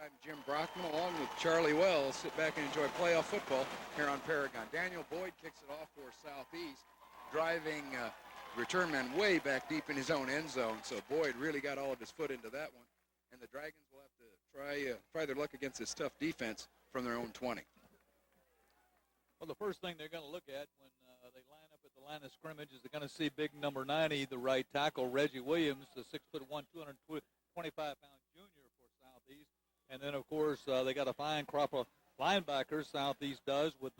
I'm Jim Brockman along with Charlie Wells. Sit back and enjoy playoff football here on Paragon. Daniel Boyd kicks it off for Southeast, driving return man way back deep in his own end zone. So Boyd really got all of his foot into that one. And the Dragons will have to try their luck against this tough defense from their own 20. Well, the first thing they're going to look at when they line up at the line of scrimmage is they're going to see big number 90, the right tackle, Reggie Williams, the 6'1", 225-pound junior for Southeast. And then, of course, they got a fine crop of linebackers, Southeast does, with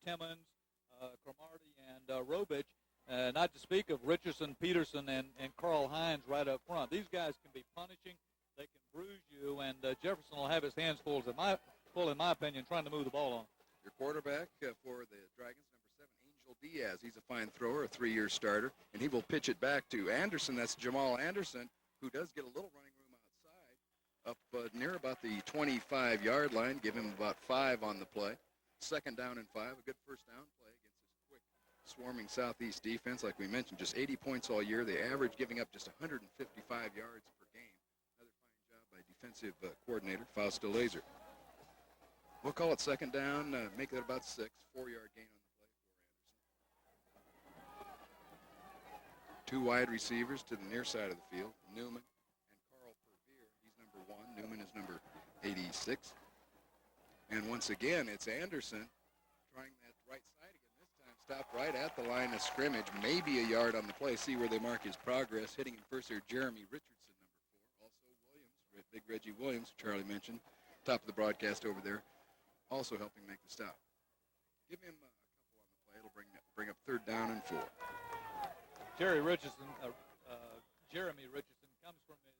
Timmons, Cromartie, and Robich. Not to speak of Richardson, Peterson, and Carl Hines right up front. These guys can be punishing. They can bruise you, and Jefferson will have his hands full, in my opinion, trying to move the ball on. Your quarterback for the Dragons, number 7, Angel Diaz. He's a fine thrower, a 3-year starter, and he will pitch it back to Anderson. That's Jamal Anderson, who does get a little running room outside, up near about the 25-yard line. Give him about 5 on the play. 2nd down and 5, a good first down play against this quick, swarming Southeast defense. Like we mentioned, just 80 points all year. They average giving up just 155 yards per game. Another fine job by defensive coordinator Fausto Laser. We'll call it 2nd down, make it about 6, 4-yard gain on the play for Anderson. 2 wide receivers to the near side of the field, Newman and Carl Pervier. He's number 1. Newman is number 86. And once again, it's Anderson trying that right side again. This time stopped right at the line of scrimmage, maybe a yard on the play. See where they mark his progress. Hitting him first there, Jeremy Richardson, number 4. Also Williams, big Reggie Williams, Charlie mentioned, top of the broadcast over there. Also helping make the stop. Give him a couple on the play. It'll bring up 3rd down and 4. Jeremy Richardson comes from his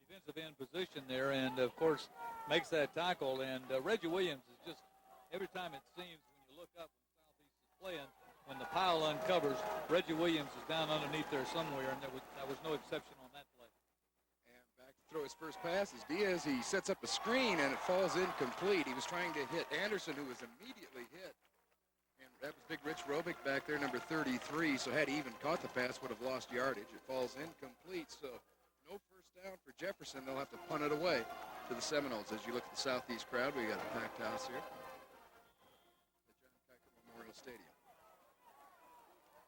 defensive end position there, and of course makes that tackle. And Reggie Williams is just, every time it seems when you look up when Southeast is playing, when the pile uncovers, Reggie Williams is down underneath there somewhere, and that was no exception on that play. Throw his first pass is Diaz. He sets up a screen, and it falls incomplete. He was trying to hit Anderson, who was immediately hit. And that was big Rich Robick back there, number 33. So had he even caught the pass, would have lost yardage. It falls incomplete. So no first down for Jefferson. They'll have to punt it away to the Seminoles. As you look at the Southeast crowd, we got a packed house here at John Kiker Memorial Stadium.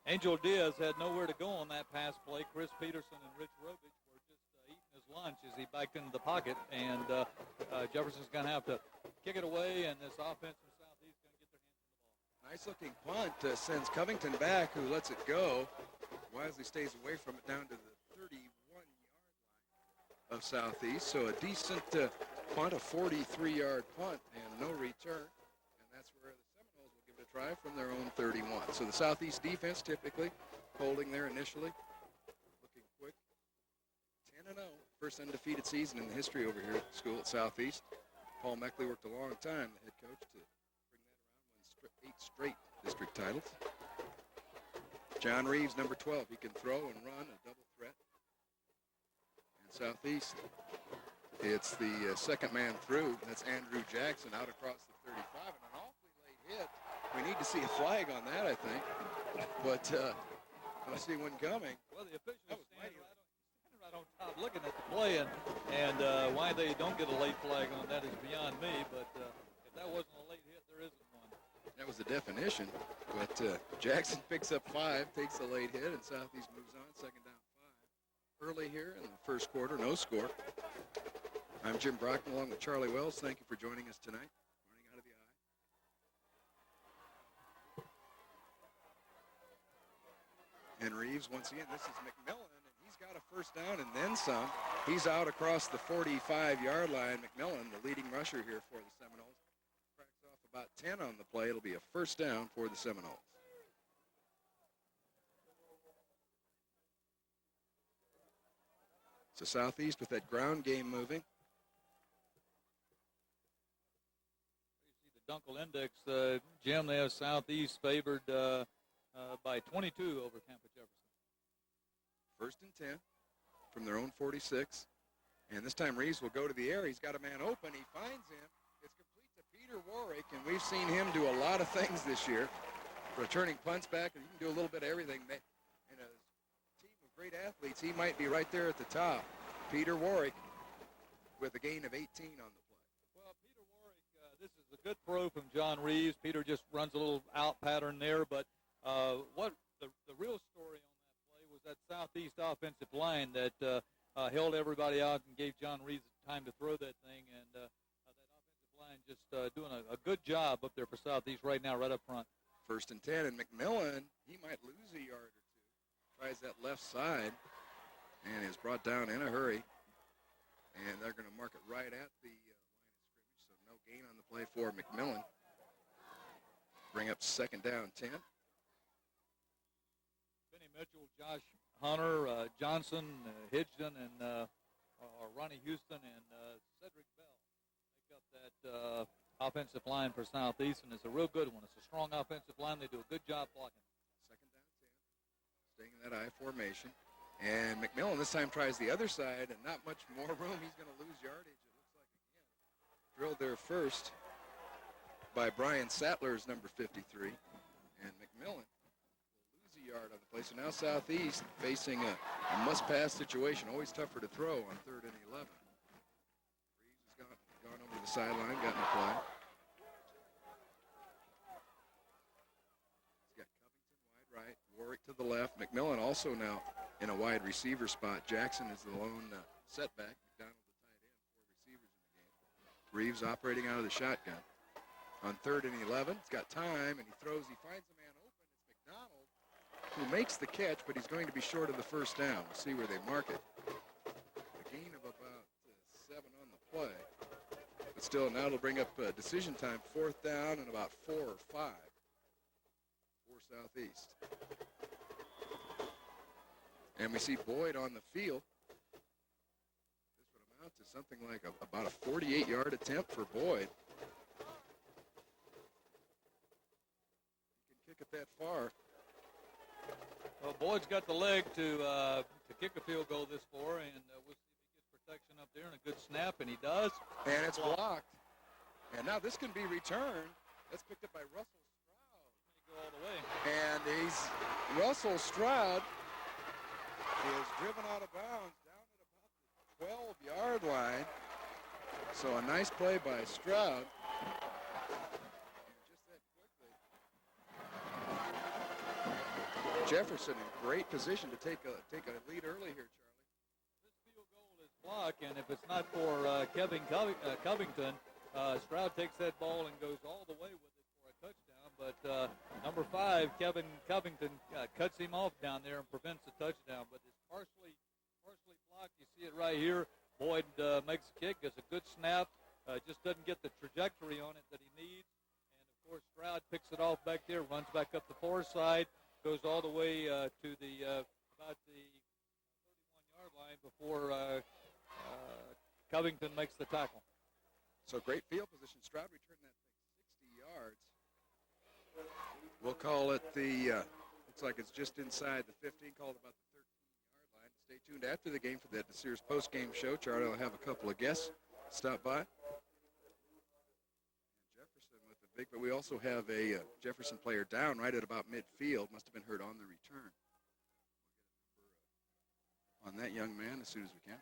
Angel Diaz had nowhere to go on that pass play. Chris Peterson and Rich Robick lunch as he backed into the pocket, and Jefferson's going to have to kick it away, and this offense from Southeast going to get their hands on the ball. Nice-looking punt sends Covington back, who lets it go. Wisely stays away from it down to the 31-yard line of Southeast. So a decent punt, a 43-yard punt, and no return. And that's where the Seminoles will give it a try from their own 31. So the Southeast defense typically holding there initially. Looking quick. 10-0. First undefeated season in the history over here at the school at Southeast. Paul Meckley worked a long time, the head coach, to bring that around, won 8 straight district titles. John Reeves, number 12. He can throw and run, a double threat. And Southeast, it's the 2nd man through. That's Andrew Jackson out across the 35. And an awfully late hit. We need to see a flag on that, I think. But I don't see one coming. Well, the officials stand right on top looking at the play, and why they don't get a late flag on that is beyond me, but if that wasn't a late hit, there isn't one. That was the definition, but Jackson picks up 5, takes a late hit, and Southeast moves on, 2nd down 5. Early here in the first quarter, no score. I'm Jim Brockman along with Charlie Wells. Thank you for joining us tonight. Running out of the eye. And Reeves, once again, this is McMillan. Got a first down and then some. He's out across the 45-yard line. McMillan, the leading rusher here for the Seminoles, cracks off about 10 on the play. It'll be a first down for the Seminoles. So Southeast with that ground game moving. You see the Dunkel Index, Jim, they have Southeast favored by 22 over Tampa Jefferson. 1st and 10 from their own 46. And this time Reeves will go to the air. He's got a man open. He finds him. It's complete to Peter Warwick, and we've seen him do a lot of things this year. Returning punts back, and he can do a little bit of everything. In a team of great athletes, he might be right there at the top. Peter Warwick with a gain of 18 on the play. Well, Peter Warwick, this is a good throw from John Reeves. Peter just runs a little out pattern there, but what the real story on that play was that Southeast offensive line that held everybody out and gave John Reeves time to throw that thing, and that offensive line just doing a good job up there for Southeast right now, right up front. 1st and 10, and McMillan, he might lose a yard or two. Tries that left side and is brought down in a hurry. And they're going to mark it right at the line of scrimmage, so no gain on the play for McMillan. Bring up 2nd down, 10. Benny Mitchell, Josh Hunter, Johnson, Higdon, and or Ronnie Houston, and Cedric Bell make up that offensive line for Southeastern. It's a real good one. It's a strong offensive line. They do a good job blocking. 2nd down, 10. Staying in that I formation. And McMillan this time tries the other side, and not much more room. He's going to lose yardage, it looks like again. Drilled there first by Brian Sattler's number 53. And McMillan will lose a yard on the play. So now Southeast facing a must-pass situation. Always tougher to throw on 3rd and 11. Reeves has gone over to the sideline, gotten a play. He's got Covington wide right, Warwick to the left. McMillan also now in a wide receiver spot. Jackson is the lone setback. McDonald the tight end, 4 receivers in the game. Reeves operating out of the shotgun. On 3rd and 11, he's got time, and he throws. He finds a man open. It's McDonald who makes the catch, but he's going to be short of the 1st down. We'll see where they mark it. A gain of about 7 on the play. But still, now it'll bring up decision time, 4th down and about 4 or 5 for Southeast. And we see Boyd on the field. This would amount to something like about a 48-yard attempt for Boyd. He can kick it that far. Well, Boyd's got the leg to kick a field goal this far, and we'll see if he gets protection up there and a good snap, and he does. And it's blocked. And now this can be returned. That's picked up by Russell Stroud. He go all the way. And Russell Stroud is driven out of bounds down at about the 12-yard line. So a nice play by Stroud. And just that quickly. Jefferson in great position to take a lead early here, Charlie. This field goal is blocked, and if it's not for Covington, Stroud takes that ball and goes all the way with it for a touchdown. But number 5, Kevin Covington, cuts him off down there and prevents the touchdown. But it's partially blocked. You see it right here. Boyd makes the kick, gets a good snap, just doesn't get the trajectory on it that he needs. And, of course, Stroud picks it off back there, runs back up the far side, goes all the way to the about the 31-yard line before Covington makes the tackle. So great field position. Stroud returned that thing 60 yards. We'll call it looks like it's just inside the 15, called about the 13-yard line. Stay tuned after the game for that Sears post-game show. Charlie will have a couple of guests stop by. And Jefferson with the big, but we also have a Jefferson player down right at about midfield. Must have been hurt on the return. We'll get a number on that young man as soon as we can.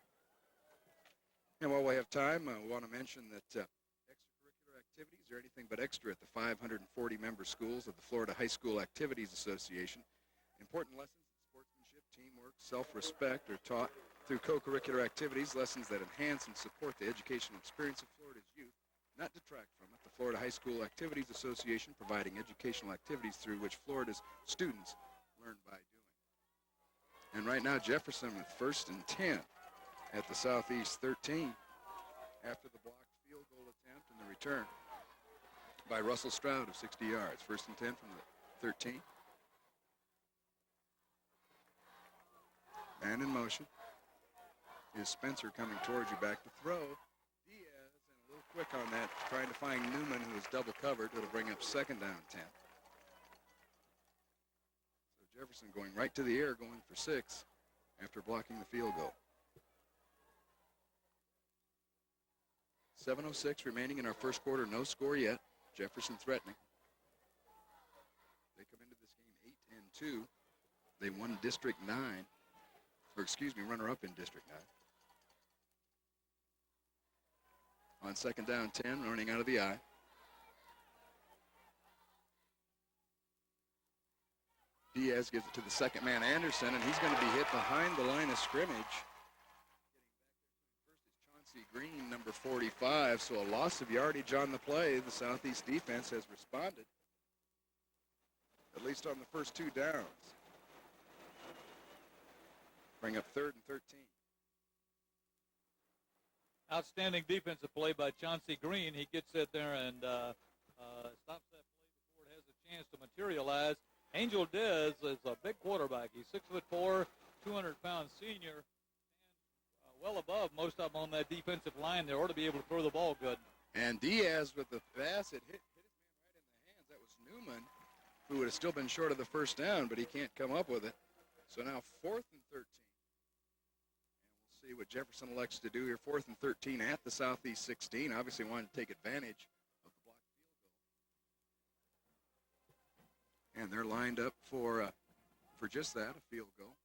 And while we have time, I want to mention that extracurricular activities are anything but extra at the 540-member schools of the Florida High School Activities Association. Important lessons in sportsmanship, teamwork, self-respect are taught through co-curricular activities, lessons that enhance and support the educational experience of Florida's youth, not detract from it. The Florida High School Activities Association providing educational activities through which Florida's students learn by doing. And right now, Jefferson with 1st and 10. At the Southeast 13 after the blocked field goal attempt and the return by Russell Stroud of 60 yards. 1st and 10 from the 13. Man in motion. Is Spencer coming towards you back to throw. Diaz and a little quick on that, trying to find Newman, who is double covered. It'll bring up 2nd down 10. So Jefferson going right to the air, going for 6 after blocking the field goal. 7:06 remaining in our first quarter. No score yet. Jefferson threatening. They come into this game 8-2. They won District 9. Or excuse me, runner-up in District 9. On second down 10, running out of the eye. Diaz gives it to the second man, Anderson, and he's going to be hit behind the line of scrimmage. First is Chauncey Green, number 45, so a loss of yardage on the play. The Southeast defense has responded, at least on the first two downs. Bring up 3rd and 13. Outstanding defensive play by Chauncey Green. He gets it there and stops that play before it has a chance to materialize. Angel Diaz is a big quarterback. He's 6'4", 200-pound senior, and well above most of them on that defensive line. They ought to be able to throw the ball good. And Diaz with the pass, it hit his man right in the hands. That was Newman, who would have still been short of the first down, but he can't come up with it. So now 4th and 13. And we'll see what Jefferson elects to do here. 4th and 13 at the Southeast 16. Obviously wanted to take advantage of the blocked field goal. And they're lined up for just that, a field goal.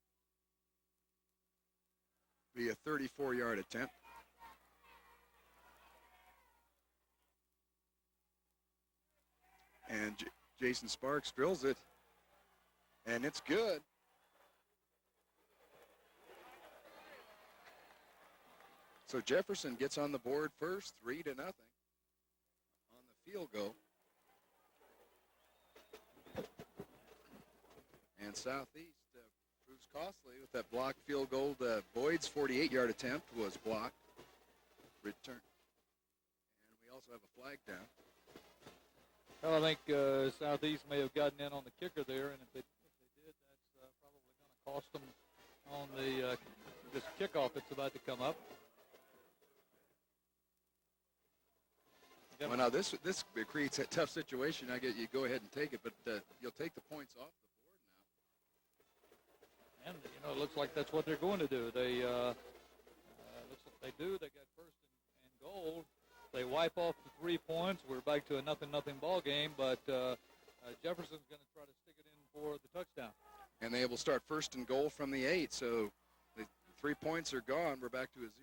Be a 34-yard attempt. And Jason Sparks drills it, and it's good. So Jefferson gets on the board first, 3-0 on the field goal. And Southeast proves costly with that blocked field goal. Boyd's 48-yard attempt was blocked. Return. And we also have a flag down. Well, I think Southeast may have gotten in on the kicker there, and if they did, that's probably going to cost them on the this kickoff that's about to come up. Well, now this creates a tough situation. I get you go ahead and take it, but you'll take the points off the board now. And it looks like that's what they're going to do. They looks like they do. They got first and goal. They wipe off the 3 points. We're back to a 0-0 ball game, but Jefferson's going to try to stick it in for the touchdown. And they will start 1st and goal from the 8. So the 3 points are gone. We're back to a 0-0 game.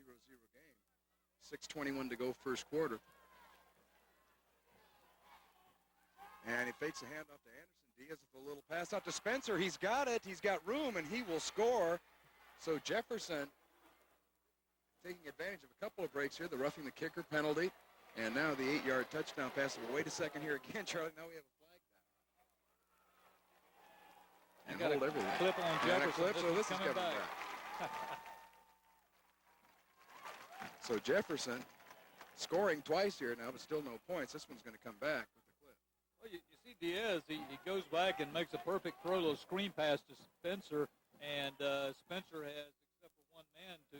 6:21 to go first quarter. And he fakes a handoff to Anderson. Diaz with a little pass out to Spencer. He's got it. He's got room, and he will score. So Jefferson taking advantage of a couple of breaks here. The roughing the kicker penalty. And now the 8-yard touchdown pass. But wait a second here again, Charlie. Now we have a flag down. And hold everything. Clip on Jefferson. Clip, so this is coming back. So Jefferson scoring twice here now, but still no points. This one's going to come back with the clip. Well, you see Diaz, he goes back and makes a perfect throw, little screen pass to Spencer, and Spencer has, except for one man to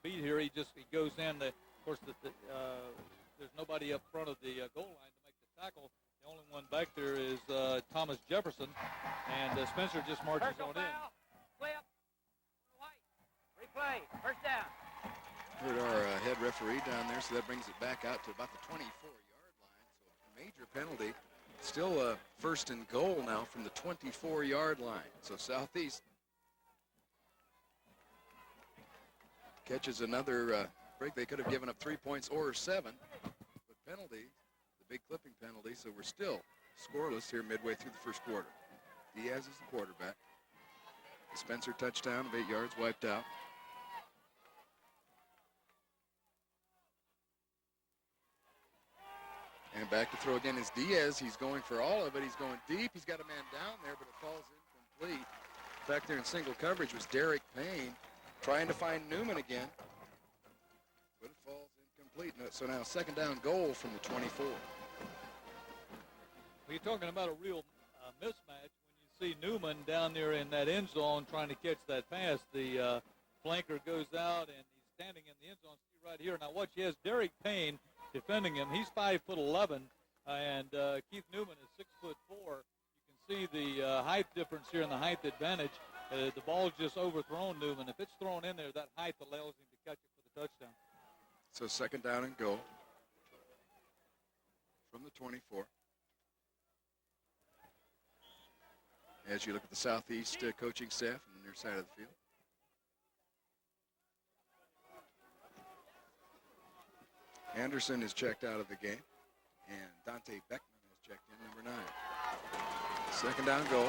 beat here, he goes in. Of course, there's nobody up front of the goal line to make the tackle. The only one back there is Thomas Jefferson, and Spencer just marches on in. Flip. White. Replay. First down. Heard our head referee down there, so that brings it back out to about the 24-yard line. So a major penalty. Still a 1st and goal now from the 24-yard line. So Southeast catches another break. They could have given up 3 points or 7. But penalty, the big clipping penalty, so we're still scoreless here midway through the first quarter. Diaz is the quarterback. The Spencer touchdown of 8 yards wiped out. And back to throw again is Diaz. He's going for all of it. He's going deep. He's got a man down there, but it falls incomplete. Back there in single coverage was Derek Payne trying to find Newman again. But it falls incomplete. So now 2nd down goal from the 24. Well, you're talking about a real mismatch when you see Newman down there in that end zone trying to catch that pass. The flanker goes out, and he's standing in the end zone. See right here. Now watch, he has Derek Payne defending him. He's 5'11", and Keith Newman is 6'4". You can see the height difference here and the height advantage. The ball's just overthrown Newman. If it's thrown in there, that height allows him to catch it for the touchdown. So 2nd down and goal from the 24. As you look at the Southeast coaching staff on their side of the field. Anderson is checked out of the game, and Dante Beckman has checked in, number 9. Second down goal.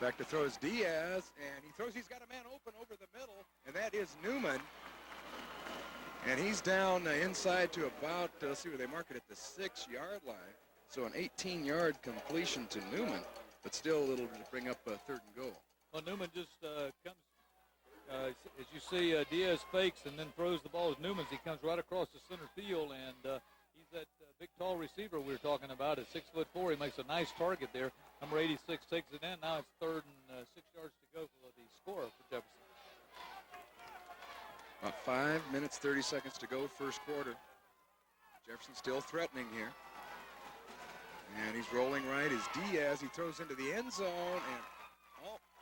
Back to throw is Diaz, and he throws. He's got a man open over the middle, and that is Newman. And he's down inside to about, let's see where they mark it, at the 6-yard line. So an 18-yard completion to Newman, but still a little to bring up a 3rd and goal. Well, Newman just comes, as you see, Diaz fakes and then throws the ball as Newman's. He comes right across the center field, and he's that big, tall receiver we were talking about at 6'4". He makes a nice target there. Number 86 takes it in. Now it's 3rd and 6 yards to go for the score for Jefferson. About 5 minutes, 30 seconds to go, first quarter. Jefferson still threatening here. And he's rolling right as Diaz. He throws into the end zone and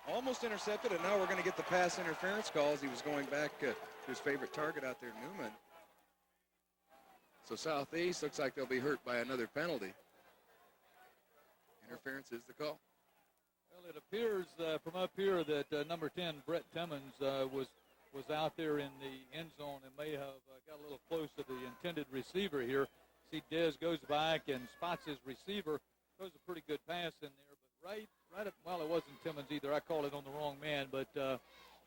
almost intercepted. And now we're going to get the pass interference calls. He was going back to his favorite target out there, Newman. So Southeast looks like they'll be hurt by another penalty. Interference is the call. Well, it appears from up here that number 10, Brett Timmons, was out there in the end zone and may have got a little close to the intended receiver here. See, Dez goes back and spots his receiver, throws a pretty good pass in there, but right up, well, it wasn't Timmons either. I called it on the wrong man, but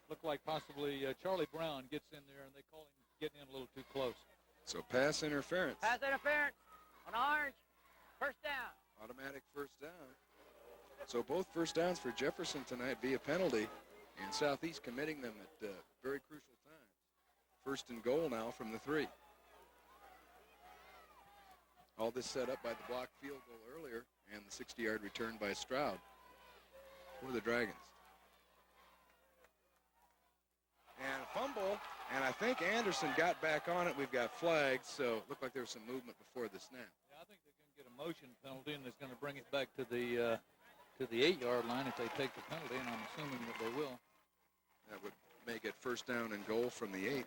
looked like possibly Charlie Brown gets in there, and they call him getting in a little too close. So pass interference. Pass interference on orange. First down. Automatic first down. So both first downs for Jefferson tonight via penalty, and Southeast committing them at very crucial times. First and goal now from the 3. All this set up by the blocked field goal earlier and the 60-yard return by Stroud for the Dragons. And a fumble, and I think Anderson got back on it. We've got flags, so it looked like there was some movement before the snap. Yeah, I think they're going to get a motion penalty, and it's going to bring it back to the 8-yard line if they take the penalty, and I'm assuming that they will. That would make it first down and goal from the 8.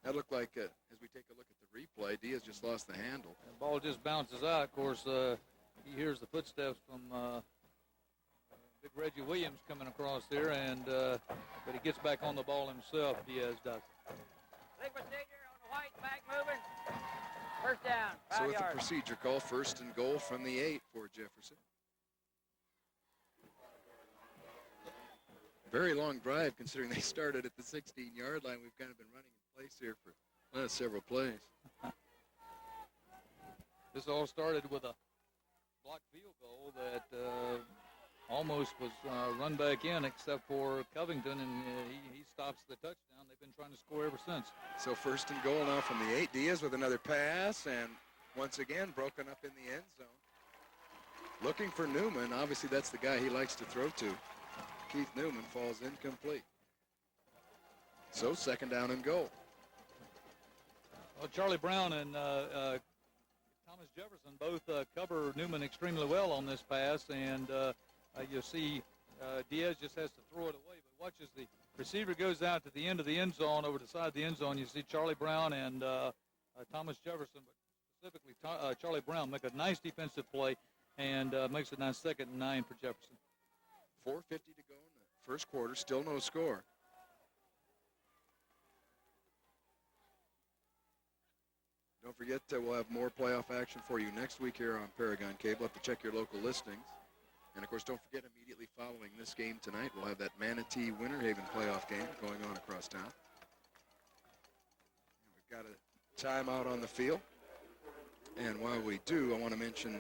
That looked like, as we take a look at the replay, Diaz just lost the handle. The ball just bounces out. Of course, he hears the footsteps from big Reggie Williams coming across there, and but he gets back on the ball himself, Diaz does. Big procedure on the white, back moving. First down, 5 So with yards. the procedure call, first and goal from the 8 for Jefferson. Very long drive considering they started at the 16-yard line. We've kind of been running in place here for several plays. This all started with a blocked field goal that almost was run back in except for Covington, and he stops the touchdown. They've been trying to score ever since. So first and goal now from the 8. Diaz with another pass, and once again broken up in the end zone. Looking for Newman. Obviously that's the guy he likes to throw to. Keith Newman falls incomplete. So second down and goal. Well, Charlie Brown and Thomas Jefferson both cover Newman extremely well on this pass, and you'll see Diaz just has to throw it away. But watch as the receiver goes out to the end of the end zone, over the side of the end zone. You see Charlie Brown and Thomas Jefferson, but specifically Charlie Brown, make a nice defensive play and makes it now 2nd and 9 for Jefferson. 4:50 to go in the first quarter, still no score. Don't forget we'll have more playoff action for you next week here on Paragon Cable. Have to check your local listings. And, of course, don't forget immediately following this game tonight, we'll have that Manatee Winter Haven playoff game going on across town. We've got a timeout on the field. And while we do, I want to mention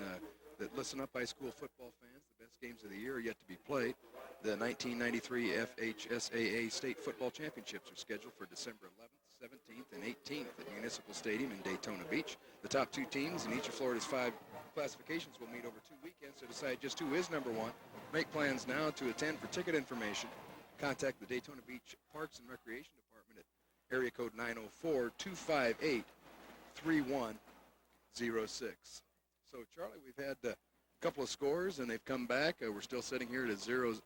that listen up, high school football fans. The best games of the year are yet to be played. The 1993 FHSAA State Football Championships are scheduled for December 11th, 17th, and 18th at Municipal Stadium in Daytona Beach. The top 2 teams in each of Florida's 5 classifications will meet over 2 weekends to decide just who is number 1. Make plans now to attend. For ticket information, contact the Daytona Beach Parks and Recreation Department at area code 904-258-3106. So, Charlie, we've had a couple of scores, and they've come back. We're still sitting here at a 0-0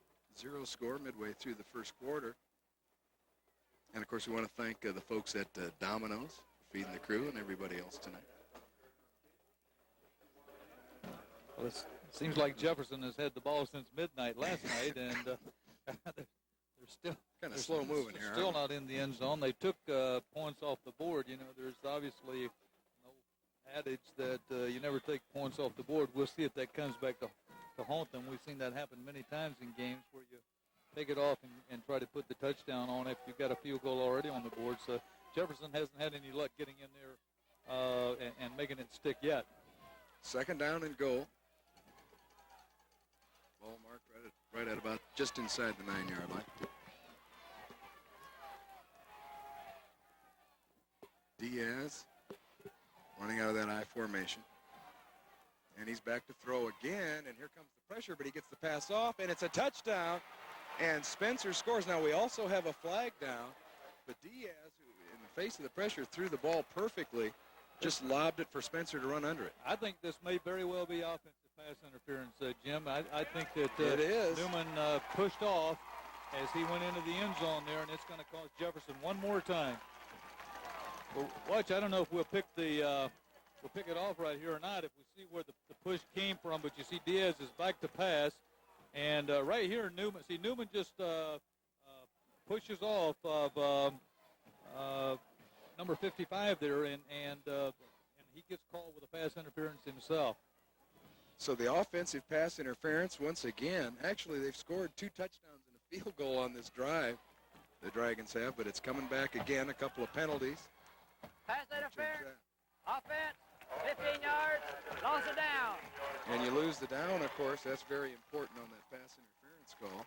score midway through the first quarter. And, of course, we want to thank the folks at Domino's for feeding the crew and everybody else tonight. Well, it seems like Jefferson has had the ball since midnight last night, and they're slow moving here. Still not in the end zone. They took points off the board. You know, there's obviously no adage that you never take points off the board. We'll see if that comes back to haunt them. We've seen that happen many times in games where you take it off and try to put the touchdown on if you've got a field goal already on the board. So Jefferson hasn't had any luck getting in there and making it stick yet. Second down and goal. Ball marked right at about just inside the 9-yard line. Diaz running out of that I formation. And he's back to throw again, and here comes the pressure, but he gets the pass off, and it's a touchdown, and Spencer scores. Now, we also have a flag down, but Diaz, who in the face of the pressure, threw the ball perfectly, just lobbed it for Spencer to run under it. I think this may very well be offensive pass interference, Jim. I think that it is. Newman pushed off as he went into the end zone there, and it's going to cost Jefferson one more time. Well, watch, I don't know if we'll pick it off right here or not if we see where the push came from, but you see Diaz is back to pass, and right here Newman just pushes off of number 55 there, and he gets called with a pass interference himself. So the offensive pass interference once again. Actually, they've scored 2 touchdowns and a field goal on this drive, the Dragons have, but it's coming back again, a couple of penalties. Pass interference. Offense, 15 yards, loss of down. And you lose the down, of course. That's very important on that pass interference call.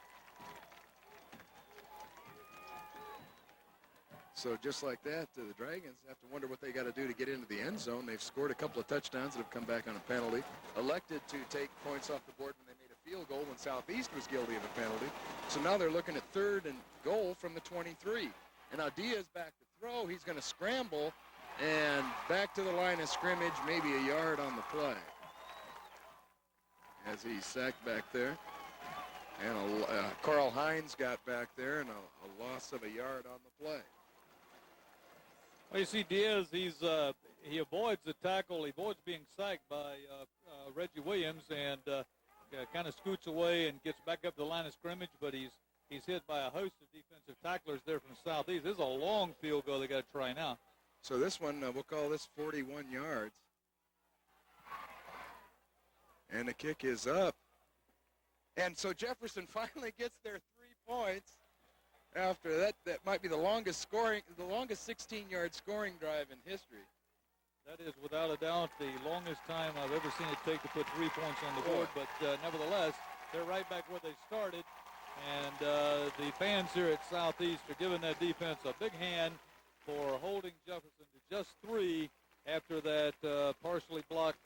So just like that, the Dragons have to wonder what they got to do to get into the end zone. They've scored a couple of touchdowns that have come back on a penalty. Elected to take points off the board when they made a field goal when Southeast was guilty of a penalty. So now they're looking at 3rd and goal from the 23. And now Diaz back to throw. He's going to scramble and back to the line of scrimmage, maybe a yard on the play. As he's sacked back there. And Carl Hines got back there and a loss of a yard on the play. Well, you see Diaz, he avoids the tackle. He avoids being sacked by Reggie Williams and kind of scoots away and gets back up the line of scrimmage, but he's hit by a host of defensive tacklers there from Southeast. This is a long field goal they got to try now. So this one, we'll call this 41 yards. And the kick is up. And so Jefferson finally gets their 3 points. After that might be the longest 16-yard scoring drive in history. That is without a doubt the longest time I've ever seen it take to put 3 points on the board. But nevertheless, they're right back where they started. And the fans here at Southeast are giving that defense a big hand for holding Jefferson to just 3 after that partially blocked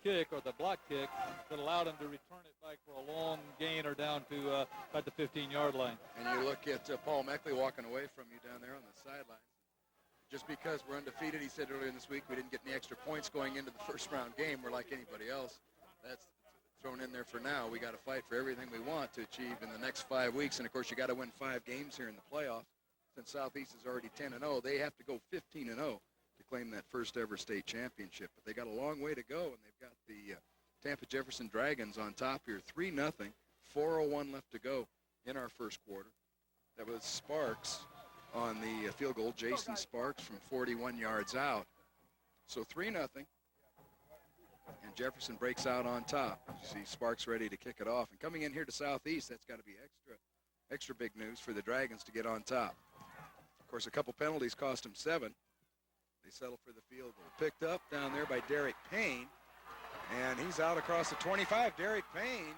kick, or the block kick, that allowed him to return it back for a long gain or down to about the 15-yard line. And you look at Paul Meckley walking away from you down there on the sidelines. Just because we're undefeated, he said earlier in this week, we didn't get any extra points going into the first-round game. We're like anybody else. That's thrown in there for now. We got to fight for everything we want to achieve in the next 5 weeks. And, of course, you got to win 5 games here in the playoffs. Since Southeast is already 10-0, they have to go 15-0 to claim that first-ever state championship. But they got a long way to go, and they've got the Tampa Jefferson Dragons on top here, 3-0, 4:01 left to go in our first quarter. That was Sparks on the field goal, Jason Sparks from 41 yards out. So 3-0, and Jefferson breaks out on top. You see Sparks ready to kick it off. And coming in here to Southeast, that's got to be extra big news for the Dragons to get on top. Of course, a couple penalties cost them 7. They settle for the field goal. Picked up down there by Derek Payne, and he's out across the 25. Derek Payne,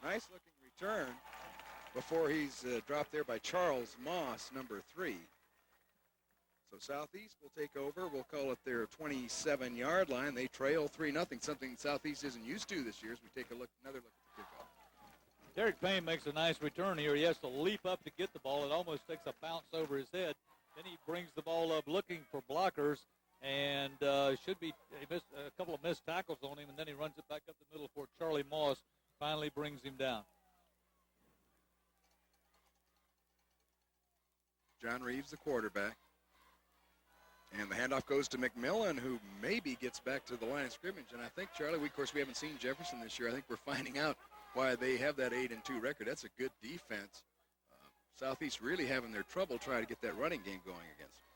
nice-looking return before he's dropped there by Charles Moss, number 3. So Southeast will take over. We'll call it their 27-yard line. They trail 3-0, something Southeast isn't used to this year as we take another look at the kickoff. Derek Payne makes a nice return here. He has to leap up to get the ball. It almost takes a bounce over his head. Then he brings the ball up looking for blockers, and he missed a couple of missed tackles on him, and then he runs it back up the middle for Charlie Moss, finally brings him down. John Reeves, the quarterback. And the handoff goes to McMillan, who maybe gets back to the line of scrimmage. And I think, Charlie, of course, we haven't seen Jefferson this year. I think we're finding out why they have that 8-2 record. That's a good defense. Southeast really having their trouble trying to get that running game going against them.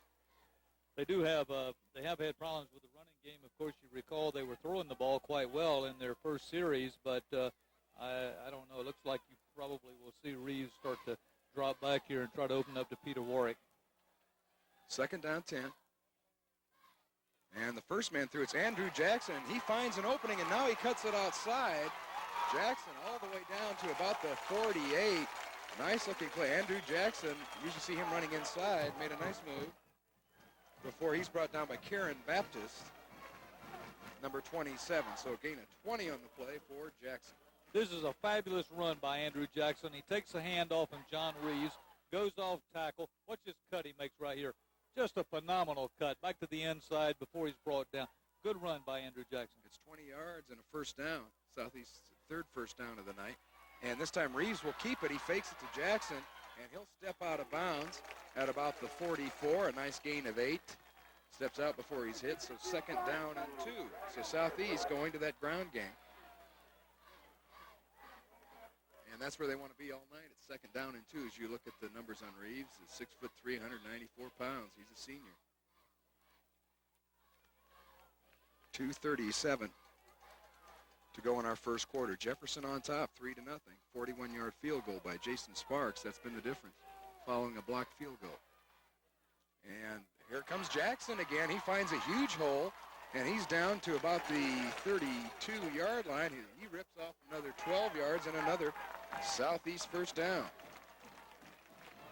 They do have they have had problems with the running game. Of course, you recall they were throwing the ball quite well in their first series, but I don't know. It looks like you probably will see Reeves start to drop back here and try to open up to Peter Warwick. 2nd down 10. And the first man through, it's Andrew Jackson. He finds an opening, and now he cuts it outside. Jackson all the way down to about the 48. Nice looking play. Andrew Jackson, usually see him running inside, made a nice move before he's brought down by Karen Baptist, number 27. So a gain of 20 on the play for Jackson. This is a fabulous run by Andrew Jackson. He takes the handoff from John Reeves, goes off tackle. Watch this cut he makes right here. Just a phenomenal cut. Back to the inside before he's brought down. Good run by Andrew Jackson. It's 20 yards and a first down. Southeast's 3rd first down of the night. And this time Reeves will keep it. He fakes it to Jackson, and he'll step out of bounds at about the 44. A nice gain of 8. Steps out before he's hit, so 2nd down and 2. So Southeast going to that ground game. And that's where they want to be all night. It's 2nd down and 2 as you look at the numbers on Reeves. He's 6'3", 194 pounds. He's a senior. 2:37 to go in our first quarter. Jefferson on top, 3-0. 41-yard field goal by Jason Sparks. That's been the difference following a blocked field goal. And here comes Jackson again. He finds a huge hole, and he's down to about the 32-yard line. He rips off another 12 yards and another Southeast first down.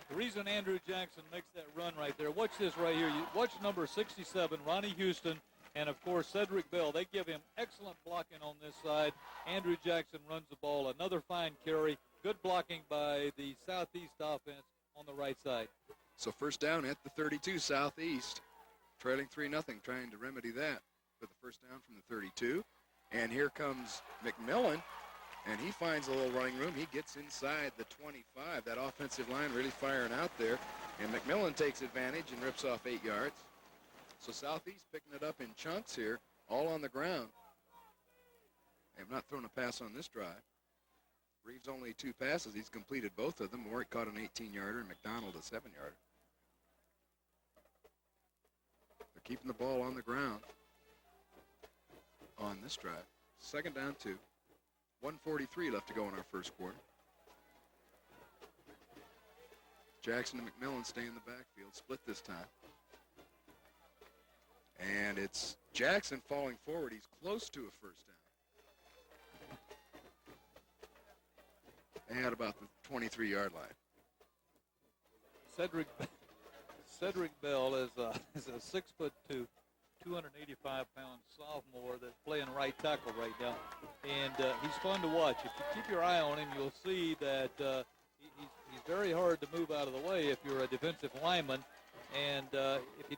The reason Andrew Jackson makes that run right there, watch this right here. You watch number 67, Ronnie Houston, and, of course, Cedric Bell. They give him excellent blocking on this side. Andrew Jackson runs the ball. Another fine carry. Good blocking by the Southeast offense on the right side. So first down at the 32, Southeast, trailing 3-0, trying to remedy that for the first down from the 32. And here comes McMillan, and he finds a little running room. He gets inside the 25. That offensive line really firing out there. And McMillan takes advantage and rips off 8 yards. So Southeast picking it up in chunks here, all on the ground. They have not thrown a pass on this drive. Reeves only 2 passes. He's completed both of them. Warwick caught an 18-yarder and McDonald a 7-yarder. They're keeping the ball on the ground on this drive. 2nd down 2. 1:43 left to go in our first quarter. Jackson and McMillan stay in the backfield, split this time. And it's Jackson falling forward. He's close to a first down. At about the 23-yard line. Cedric Bell is a 6'2", 285-pound sophomore that's playing right tackle right now, and he's fun to watch. If you keep your eye on him, you'll see that he's very hard to move out of the way if you're a defensive lineman. And if he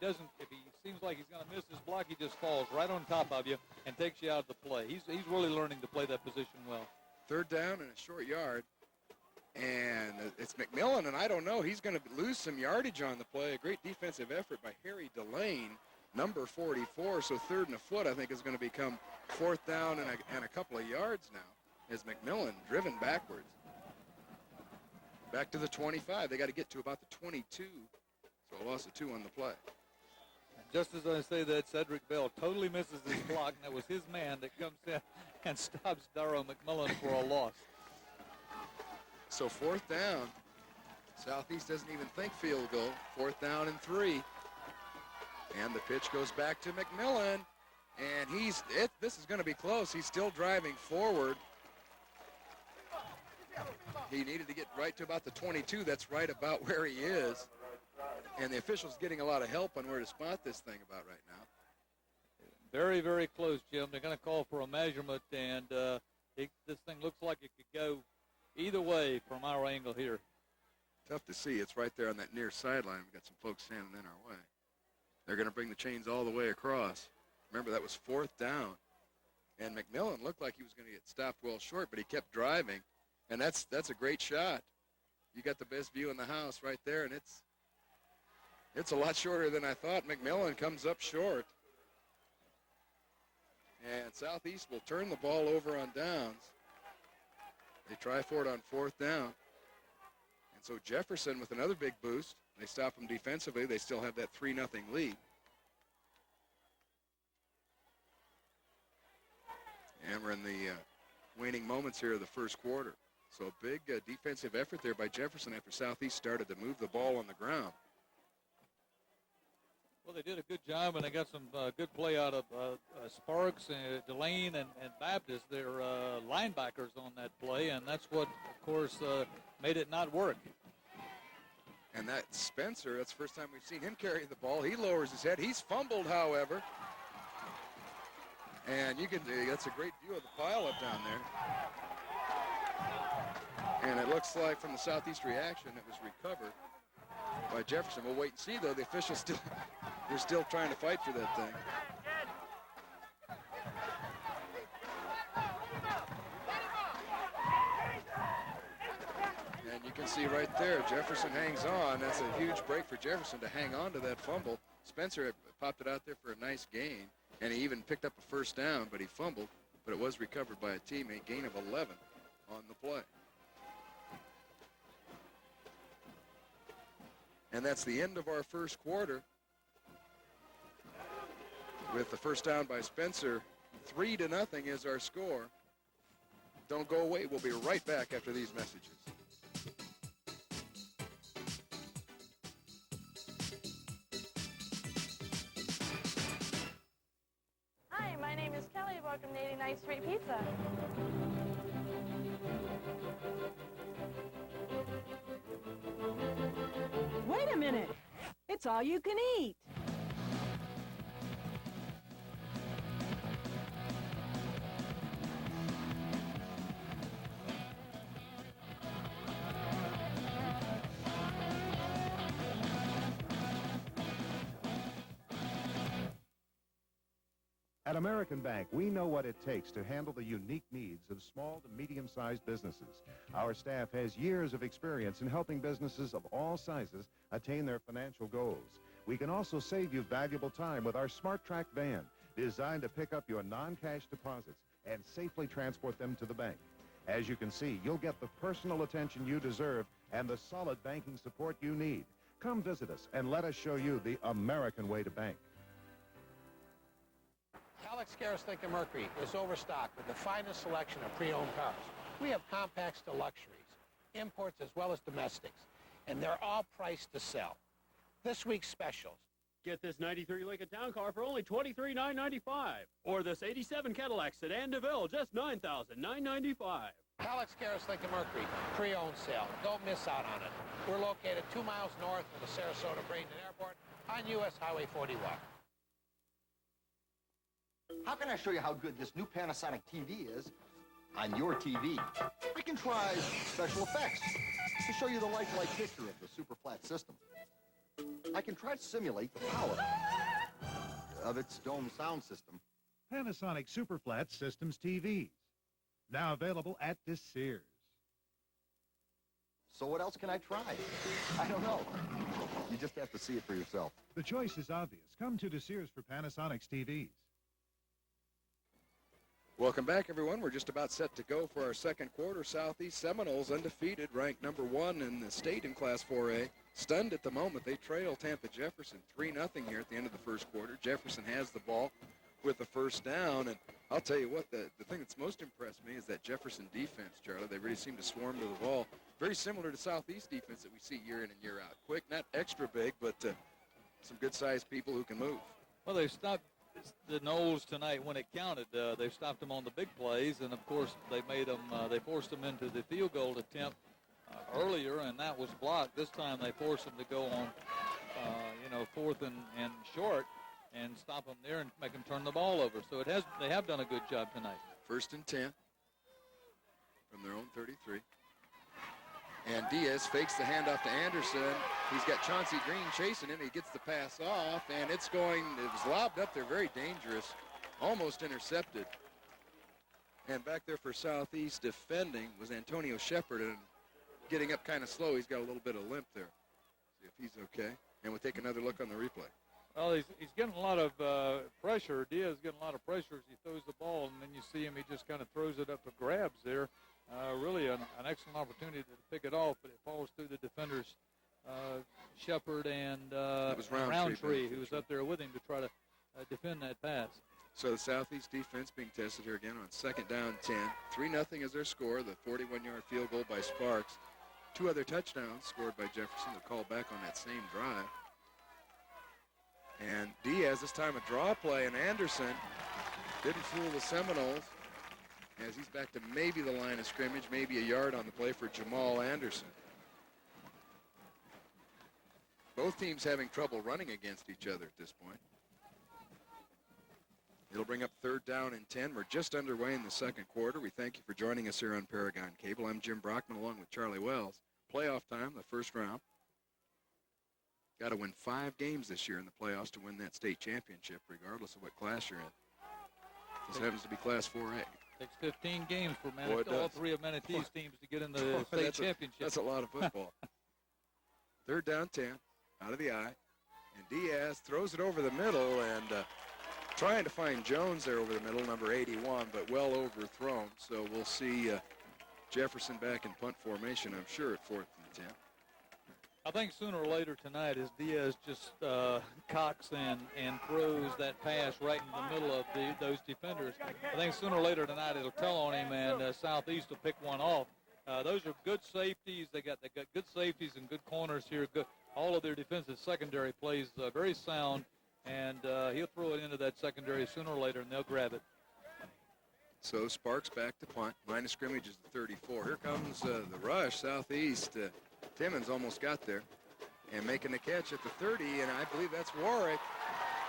seems like he's going to miss his block, he just falls right on top of you and takes you out of the play. He's really learning to play that position well. 3rd down and a short yard. And it's McMillan, and I don't know. He's going to lose some yardage on the play. A great defensive effort by Harry Delane, number 44. So 3rd and a foot, I think, is going to become 4th down and a couple of yards now as McMillan driven backwards. Back to the 25. They got to get to about the 22. So a loss of 2 on the play. Just as I say that, Cedric Bell totally misses his block, and that was his man that comes in and stops Darryl McMillan for a loss. So 4th down. Southeast doesn't even think field goal. 4th down and 3. And the pitch goes back to McMillan. And this is going to be close. He's still driving forward. He needed to get right to about the 22. That's right about where he is. And the official's getting a lot of help on where to spot this thing about right now. Very, very close, Jim. They're going to call for a measurement, and this thing looks like it could go either way from our angle here. Tough to see. It's right there on that near sideline. We've got some folks standing in our way. They're going to bring the chains all the way across. Remember, that was 4th down. And McMillan looked like he was going to get stopped well short, but he kept driving. And that's a great shot. You got the best view in the house right there, and it's a lot shorter than I thought. McMillan comes up short. And Southeast will turn the ball over on downs. They try for it on 4th down. And So Jefferson with another big boost. They stop them defensively. They still have that 3-0 lead. And we're in the waning moments here of the first quarter. So a big defensive effort there by Jefferson after Southeast started to move the ball on the ground. Well, they did a good job, and they got some good play out of Sparks, Delane, and Baptist. They're linebackers on that play, and that's what, of course, made it not work. And that Spencer, that's the first time we've seen him carry the ball. He lowers his head. He's fumbled, however. And you can, that's a great view of the pileup down there. And it looks like from the Southeast reaction, it was recovered by Jefferson. We'll wait and see, though. The officials still, they're still trying to fight for that thing. And you can see right there, Jefferson hangs on. That's a huge break for Jefferson to hang on to that fumble. Spencer popped it out there for a nice gain, and he even picked up a first down, but he fumbled. But it was recovered by a teammate, gain of 11 on the play. And that's the end of our first quarter. With the first down by Spencer, 3-0 is our score. Don't go away. We'll be right back after these messages. Hi, my name is Kelly. Welcome to 89th Street Pizza. Wait a minute. It's all you can eat. At American Bank, we know what it takes to handle the unique needs of small to medium-sized businesses. Our staff has years of experience in helping businesses of all sizes attain their financial goals. We can also save you valuable time with our Smart Track van, designed to pick up your non-cash deposits and safely transport them to the bank. As you can see, you'll get the personal attention you deserve and the solid banking support you need. Come visit us and let us show you the American way to bank. Alex Garris Lincoln Mercury is overstocked with the finest selection of pre-owned cars. We have compacts to luxuries, imports as well as domestics, and they're all priced to sell. This week's specials. Get this 93 Lincoln Town Car for only $23,995. Or this 87 Cadillac Sedan DeVille, just $9,995. Alex Garris Lincoln Mercury, pre-owned sale. Don't miss out on it. We're located 2 miles north of the Sarasota-Bradenton Airport on U.S. Highway 41. How can I show you how good this new Panasonic TV is on your TV? We can try special effects to show you the lifelike picture of the super flat system. I can try to simulate the power of its dome sound system. Panasonic Superflat Systems TVs. Now available at this Sears. So what else can I try? I don't know. You just have to see it for yourself. The choice is obvious. Come to Sears for Panasonic's TVs. Welcome back, everyone. We're just about set to go for our second quarter. Southeast Seminoles, undefeated, ranked number 1 in the state in Class 4A. Stunned at the moment. They trail Tampa Jefferson 3-0 here at the end of the first quarter. Jefferson has the ball with the first down. And I'll tell you what, the thing that's most impressed me is that Jefferson defense, Charlie. They really seem to swarm to the ball. Very similar to Southeast defense that we see year in and year out. Quick, not extra big, but some good-sized people who can move. Well, they stopped the Noles tonight when it counted. They stopped them on the big plays, and of course they made them. They forced them into the field goal attempt earlier, and that was blocked. This time they forced them to go on, 4th and short, and stop them there and make them turn the ball over. So they have done a good job tonight. 1st and 10 from their own 33. And Diaz fakes the handoff to Anderson. He's got Chauncey Green chasing him. He gets the pass off, and it was lobbed up there, very dangerous, almost intercepted. And back there for Southeast defending was Antonio Shepard, and getting up kind of slow. He's got a little bit of limp there. See if he's okay. And we'll take another look on the replay. Well, he's getting a lot of pressure. Diaz getting a lot of pressure as he throws the ball, and then you see him, he just kind of throws it up for grabs there. really an excellent opportunity to pick it off, but it falls through the defenders, Shepard and Roundtree, who was up there with him to try to defend that pass. So the Southeast defense being tested here again on 2nd down 10. 3-0 is their score, the 41-yard field goal by Sparks. 2 other touchdowns scored by Jefferson to call back on that same drive. And Diaz, this time a draw play, and Anderson didn't fool the Seminoles as he's back to maybe the line of scrimmage, maybe a yard on the play for Jamal Anderson. Both teams having trouble running against each other at this point. It'll bring up 3rd down and 10. We're just underway in the 2nd quarter. We thank you for joining us here on Paragon Cable. I'm Jim Brockman along with Charlie Wells. Playoff time, the 1st round. Got to win 5 games this year in the playoffs to win that state championship, regardless of what class you're in. This happens to be Class 4A. Takes 15 games for all 3 of Manatee's teams to get in the state championship. That's a lot of football. 3rd down 10, out of the eye. And Diaz throws it over the middle and trying to find Jones there over the middle, number 81, but well overthrown. So we'll see Jefferson back in punt formation, I'm sure, at 4th and 10. I think sooner or later tonight, as Diaz just cocks and throws that pass right in the middle of those defenders, I think sooner or later tonight it'll tell on him, and Southeast will pick one off. Those are good safeties. They got good safeties and good corners here. Good, all of their defensive secondary plays very sound, and he'll throw it into that secondary sooner or later, and they'll grab it. So Sparks back to punt. Line of scrimmage is the 34. Here comes the rush, Southeast. Timmons almost got there and making the catch at the 30, and I believe that's Warwick.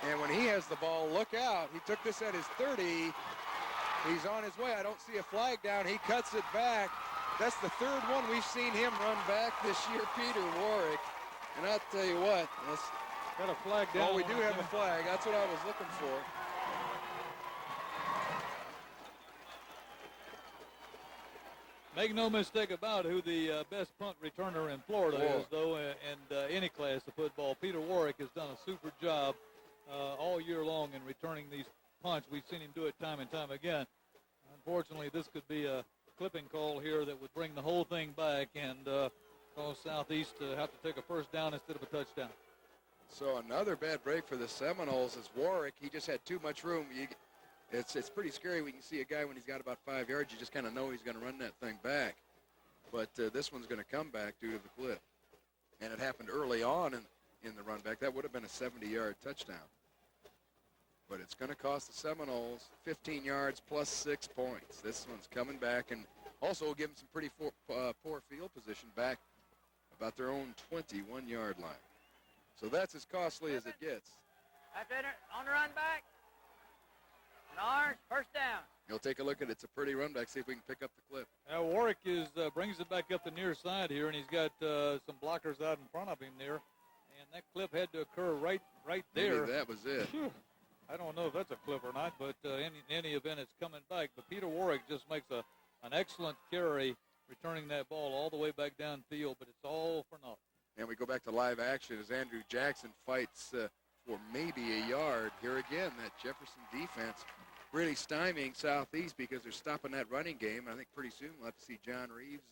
And when he has the ball, look out. He took this at his 30. He's on his way. I don't see a flag down. He cuts it back. That's the 3rd one we've seen him run back this year, Peter Warwick. And I'll tell you what. Got a flag down. Oh, we do have a flag. That's what I was looking for. Make no mistake about who the best punt returner in Florida is, though, and any class of football. Peter Warwick has done a super job all year long in returning these punts. We've seen him do it time and time again. Unfortunately, this could be a clipping call here that would bring the whole thing back and cause Southeast to have to take a 1st down instead of a touchdown. So another bad break for the Seminoles is Warwick. He just had too much room. It's pretty scary when you see a guy when he's got about 5 yards. You just kind of know he's going to run that thing back. But this one's going to come back due to the clip. And it happened early on in the run back. That would have been a 70-yard touchdown. But it's going to cost the Seminoles 15 yards plus 6 points. This one's coming back, and also will give them some pretty poor field position back about their own 21-yard line. So that's as costly as it gets. That's it, on the run back. An orange, 1st down. You'll take a look at it. It's a pretty run back. See if we can pick up the clip. Warwick brings it back up the near side here, and he's got some blockers out in front of him there. And that clip had to occur right there. Maybe that was it. Phew. I don't know if that's a clip or not, but in any event, it's coming back. But Peter Warwick just makes an excellent carry, returning that ball all the way back downfield, but it's all for naught. And we go back to live action as Andrew Jackson fights for maybe a yard. Here again, that Jefferson defense really stymieing Southeast because they're stopping that running game. I think pretty soon we'll have to see John Reeves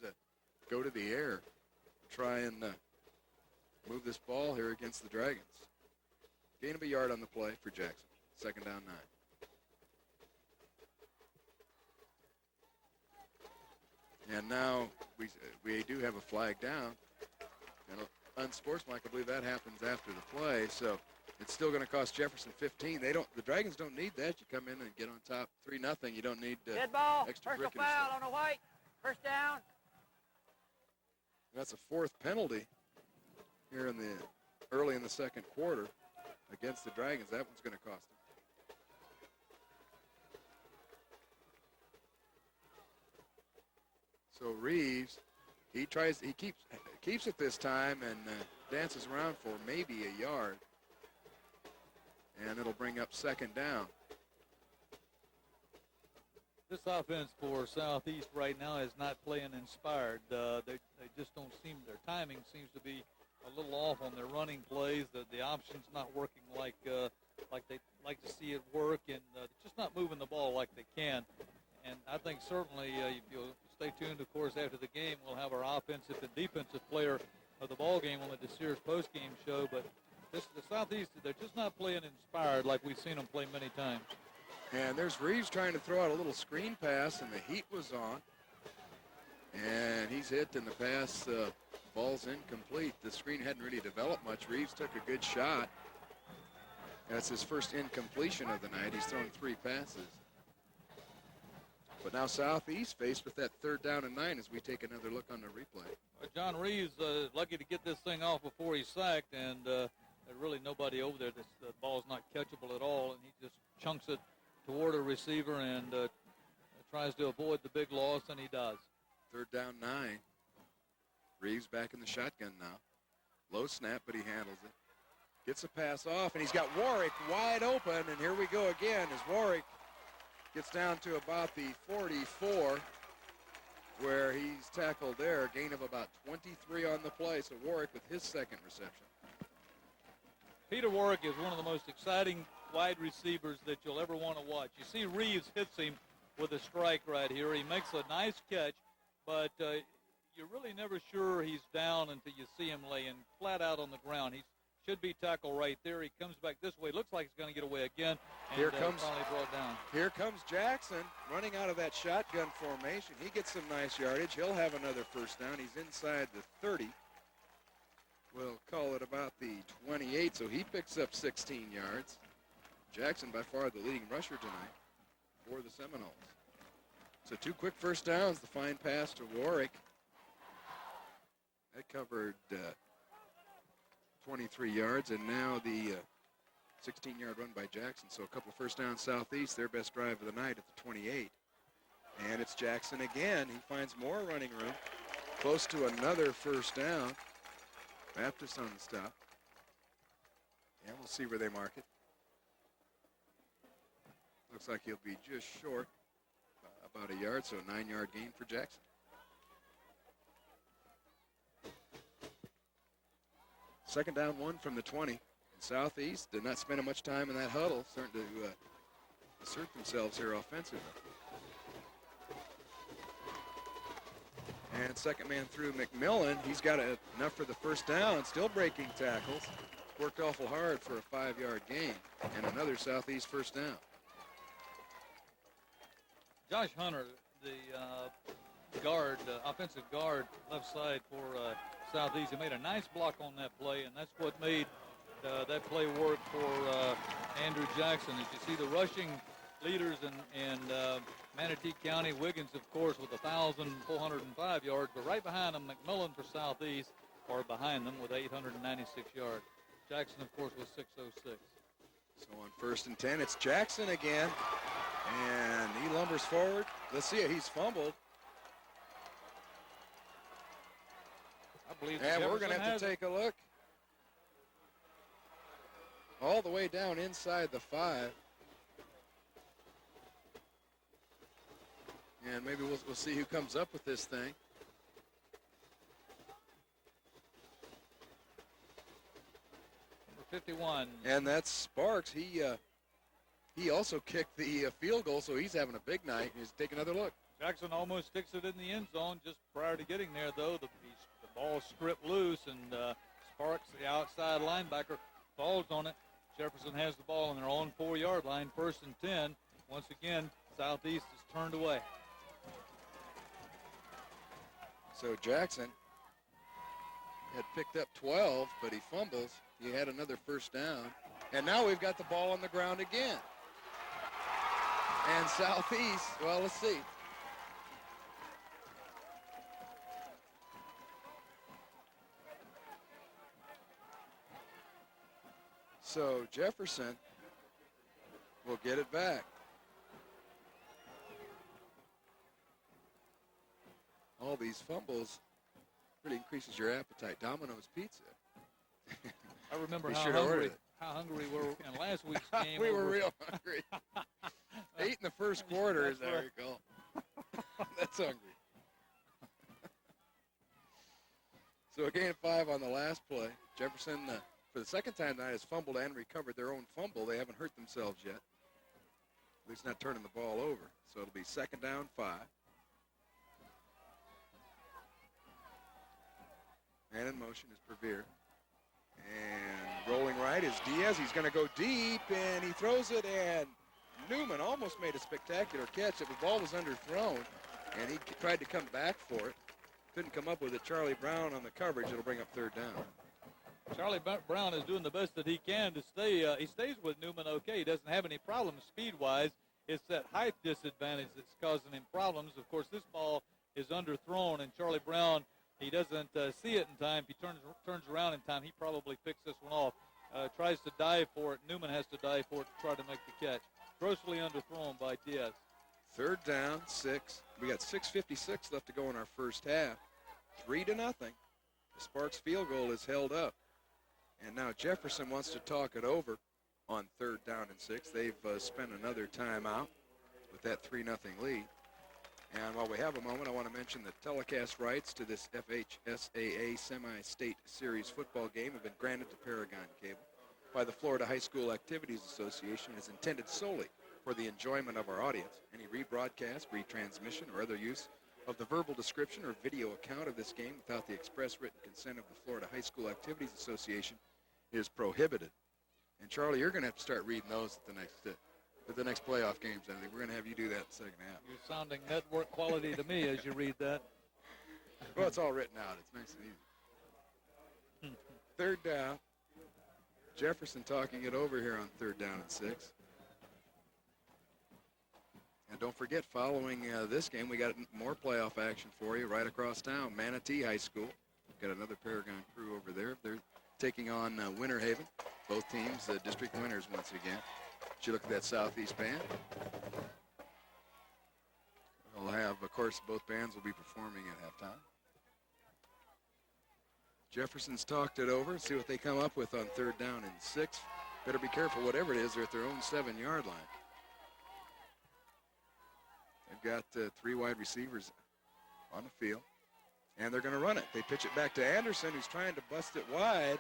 go to the air, try and move this ball here against the Dragons. Gain of a yard on the play for Jackson. 2nd down 9. And now we do have a flag down. And unsportsmanlike, I believe that happens after the play. So it's still going to cost Jefferson 15. The Dragons don't need that. You come in and get on top 3-0. You don't need dead ball. Extra Personal foul on the white. 1st down. That's a 4th penalty here early in the 2nd quarter against the Dragons. That one's going to cost them. So Reeves, he keeps it this time and dances around for maybe a yard. And it'll bring up 2nd down. This offense for Southeast right now is not playing inspired. They just don't seem, their timing seems to be a little off on their running plays. The option's not working like they like to see it work, and just not moving the ball like they can. And I think certainly if you'll Stay tuned, of course, after the game. We'll have our offensive and defensive player of the ball game on the Sears postgame show. But the Southeast, they're just not playing inspired like we've seen them play many times. And there's Reeves trying to throw out a little screen pass, and the heat was on. And he's hit, and the pass ball's incomplete. The screen hadn't really developed much. Reeves took a good shot. That's his first incompletion of the night. He's thrown 3 passes. But now Southeast faced with that 3rd down and 9 as we take another look on the replay. John Reeves lucky to get this thing off before he's sacked, and there's really nobody over there. The ball's not catchable at all, and he just chunks it toward a receiver and tries to avoid the big loss, and he does. 3rd down 9. Reeves back in the shotgun now. Low snap, but he handles it. Gets a pass off, and he's got Warwick wide open, and here we go again as Warwick gets down to about the 44 where he's tackled there. A gain of about 23 on the play, so Warwick with his 2nd reception. Peter Warwick is one of the most exciting wide receivers that you'll ever want to watch. You see Reeves hits him with a strike right here. He makes a nice catch, but you're really never sure he's down until you see him laying flat out on the ground. He should be tackled right there. He comes back this way. Looks like he's going to get away again. And here comes finally brought down. Here comes Jackson running out of that shotgun formation. He gets some nice yardage. He'll have another 1st down. He's inside the 30. We'll call it about the 28, so he picks up 16 yards. Jackson by far the leading rusher tonight for the Seminoles. So 2 quick 1st downs. The fine pass to Warwick. That covered 23 yards, and now the 16-yard run by Jackson. So a couple of 1st downs Southeast, their best drive of the night at the 28. And it's Jackson again. He finds more running room, close to another 1st down. Baptist on the stop. And we'll see where they mark it. Looks like he'll be just short, about a yard, so a 9-yard gain for Jackson. Second down 1 from the 20. And Southeast did not spend much time in that huddle, starting to assert themselves here offensively. And 2nd man through McMillan. He's got enough for the 1st down, still breaking tackles. Worked awful hard for a 5-yard gain. And another Southeast 1st down. Josh Hunter, the guard, offensive guard, left side for Southeast. He made a nice block on that play, and that's what made that play work for Andrew Jackson. As you see the rushing leaders in Manatee County, Wiggins, of course, with 1,405 yards, but right behind them, McMillan for Southeast, or behind them with 896 yards. Jackson, of course, with 606. So on 1st and 10, it's Jackson again, and he lumbers forward. Let's see it. He's fumbled. I believe and we're going to have to take a look. All the way down inside the 5. And maybe we'll see who comes up with this thing. Number 51. And that's Sparks. He also kicked the field goal, so he's having a big night. He's taking another look. Jackson almost sticks it in the end zone just prior to getting there, though. The ball stripped loose, and Sparks, the outside linebacker, falls on it. Jefferson has the ball on their own 4-yard line, 1st and 10. Once again, Southeast is turned away. So Jackson had picked up 12, but he fumbles. He had another 1st down. And now we've got the ball on the ground again. And Southeast, well, let's see. So Jefferson will get it back. All these fumbles really increases your appetite. Domino's Pizza. I remember Be how sure to order hungry it. we were in last week's game. We were real hungry. 8 in the first quarter, as I recall. That's hungry. So a gain of 5 on the last play. Jefferson, for the second time tonight, has fumbled and recovered their own fumble. They haven't hurt themselves yet. At least not turning the ball over. So it'll be 2nd down 5. And in motion is Previer. And rolling right is Diaz. He's going to go deep, and he throws it, and Newman almost made a spectacular catch. The ball was underthrown, and he tried to come back for it. Couldn't come up with it. Charlie Brown on the coverage. It'll bring up third down. Charlie Brown is doing the best that he can to stay. He stays with Newman okay. He doesn't have any problems speed-wise. It's that height disadvantage that's causing him problems. Of course, this ball is underthrown, and Charlie Brown, he doesn't see it in time. If he turns around in time, he probably picks this one off. Tries to dive for it. Newman has to dive for it to try to make the catch. Grossly underthrown by Diaz. Third down, 6. We got 6:56 left to go in our first half. 3-0. The Sparks field goal is held up. And now Jefferson wants to talk it over on third down and 6. They've spent another timeout with that 3-0 lead. And while we have a moment, I want to mention that telecast rights to this FHSAA Semi-State Series football game have been granted to Paragon Cable by the Florida High School Activities Association and is intended solely for the enjoyment of our audience. Any rebroadcast, retransmission, or other use of the verbal description or video account of this game without the express written consent of the Florida High School Activities Association is prohibited. And Charlie, you're going to have to start reading those at the next playoff games. I think we're going to have you do that in the second half. You're sounding network quality to me as you read that. Well, it's all written out. It's nice and easy. Third down. Jefferson talking it over here on third down and 6. And don't forget, following this game, we got more playoff action for you right across town. Manatee High School. Got another Paragon crew over there. They're taking on Winter Haven. Both teams district winners once again. But you look at that Southeast band. We'll have, of course, both bands will be performing at halftime. Jefferson's talked it over. See what they come up with on third down and 6. Better be careful, whatever it is, they're at their own 7-yard line. They've got 3 wide receivers on the field, and they're going to run it. They pitch it back to Anderson, who's trying to bust it wide.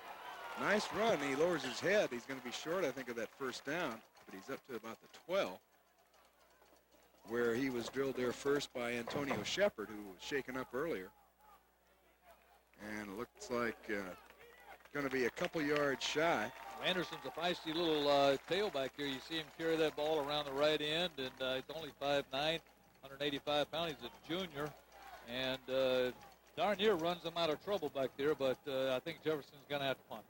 Nice run. He lowers his head. He's going to be short, I think, of that first down, but he's up to about the 12, where he was drilled there first by Antonio Shepard, who was shaken up earlier. And it looks like going to be a couple yards shy. Anderson's a feisty little tailback here. You see him carry that ball around the right end, and he's only 5'9", 185 pounds. He's a junior, and darn near runs them out of trouble back there, but I think Jefferson's going to have to punt.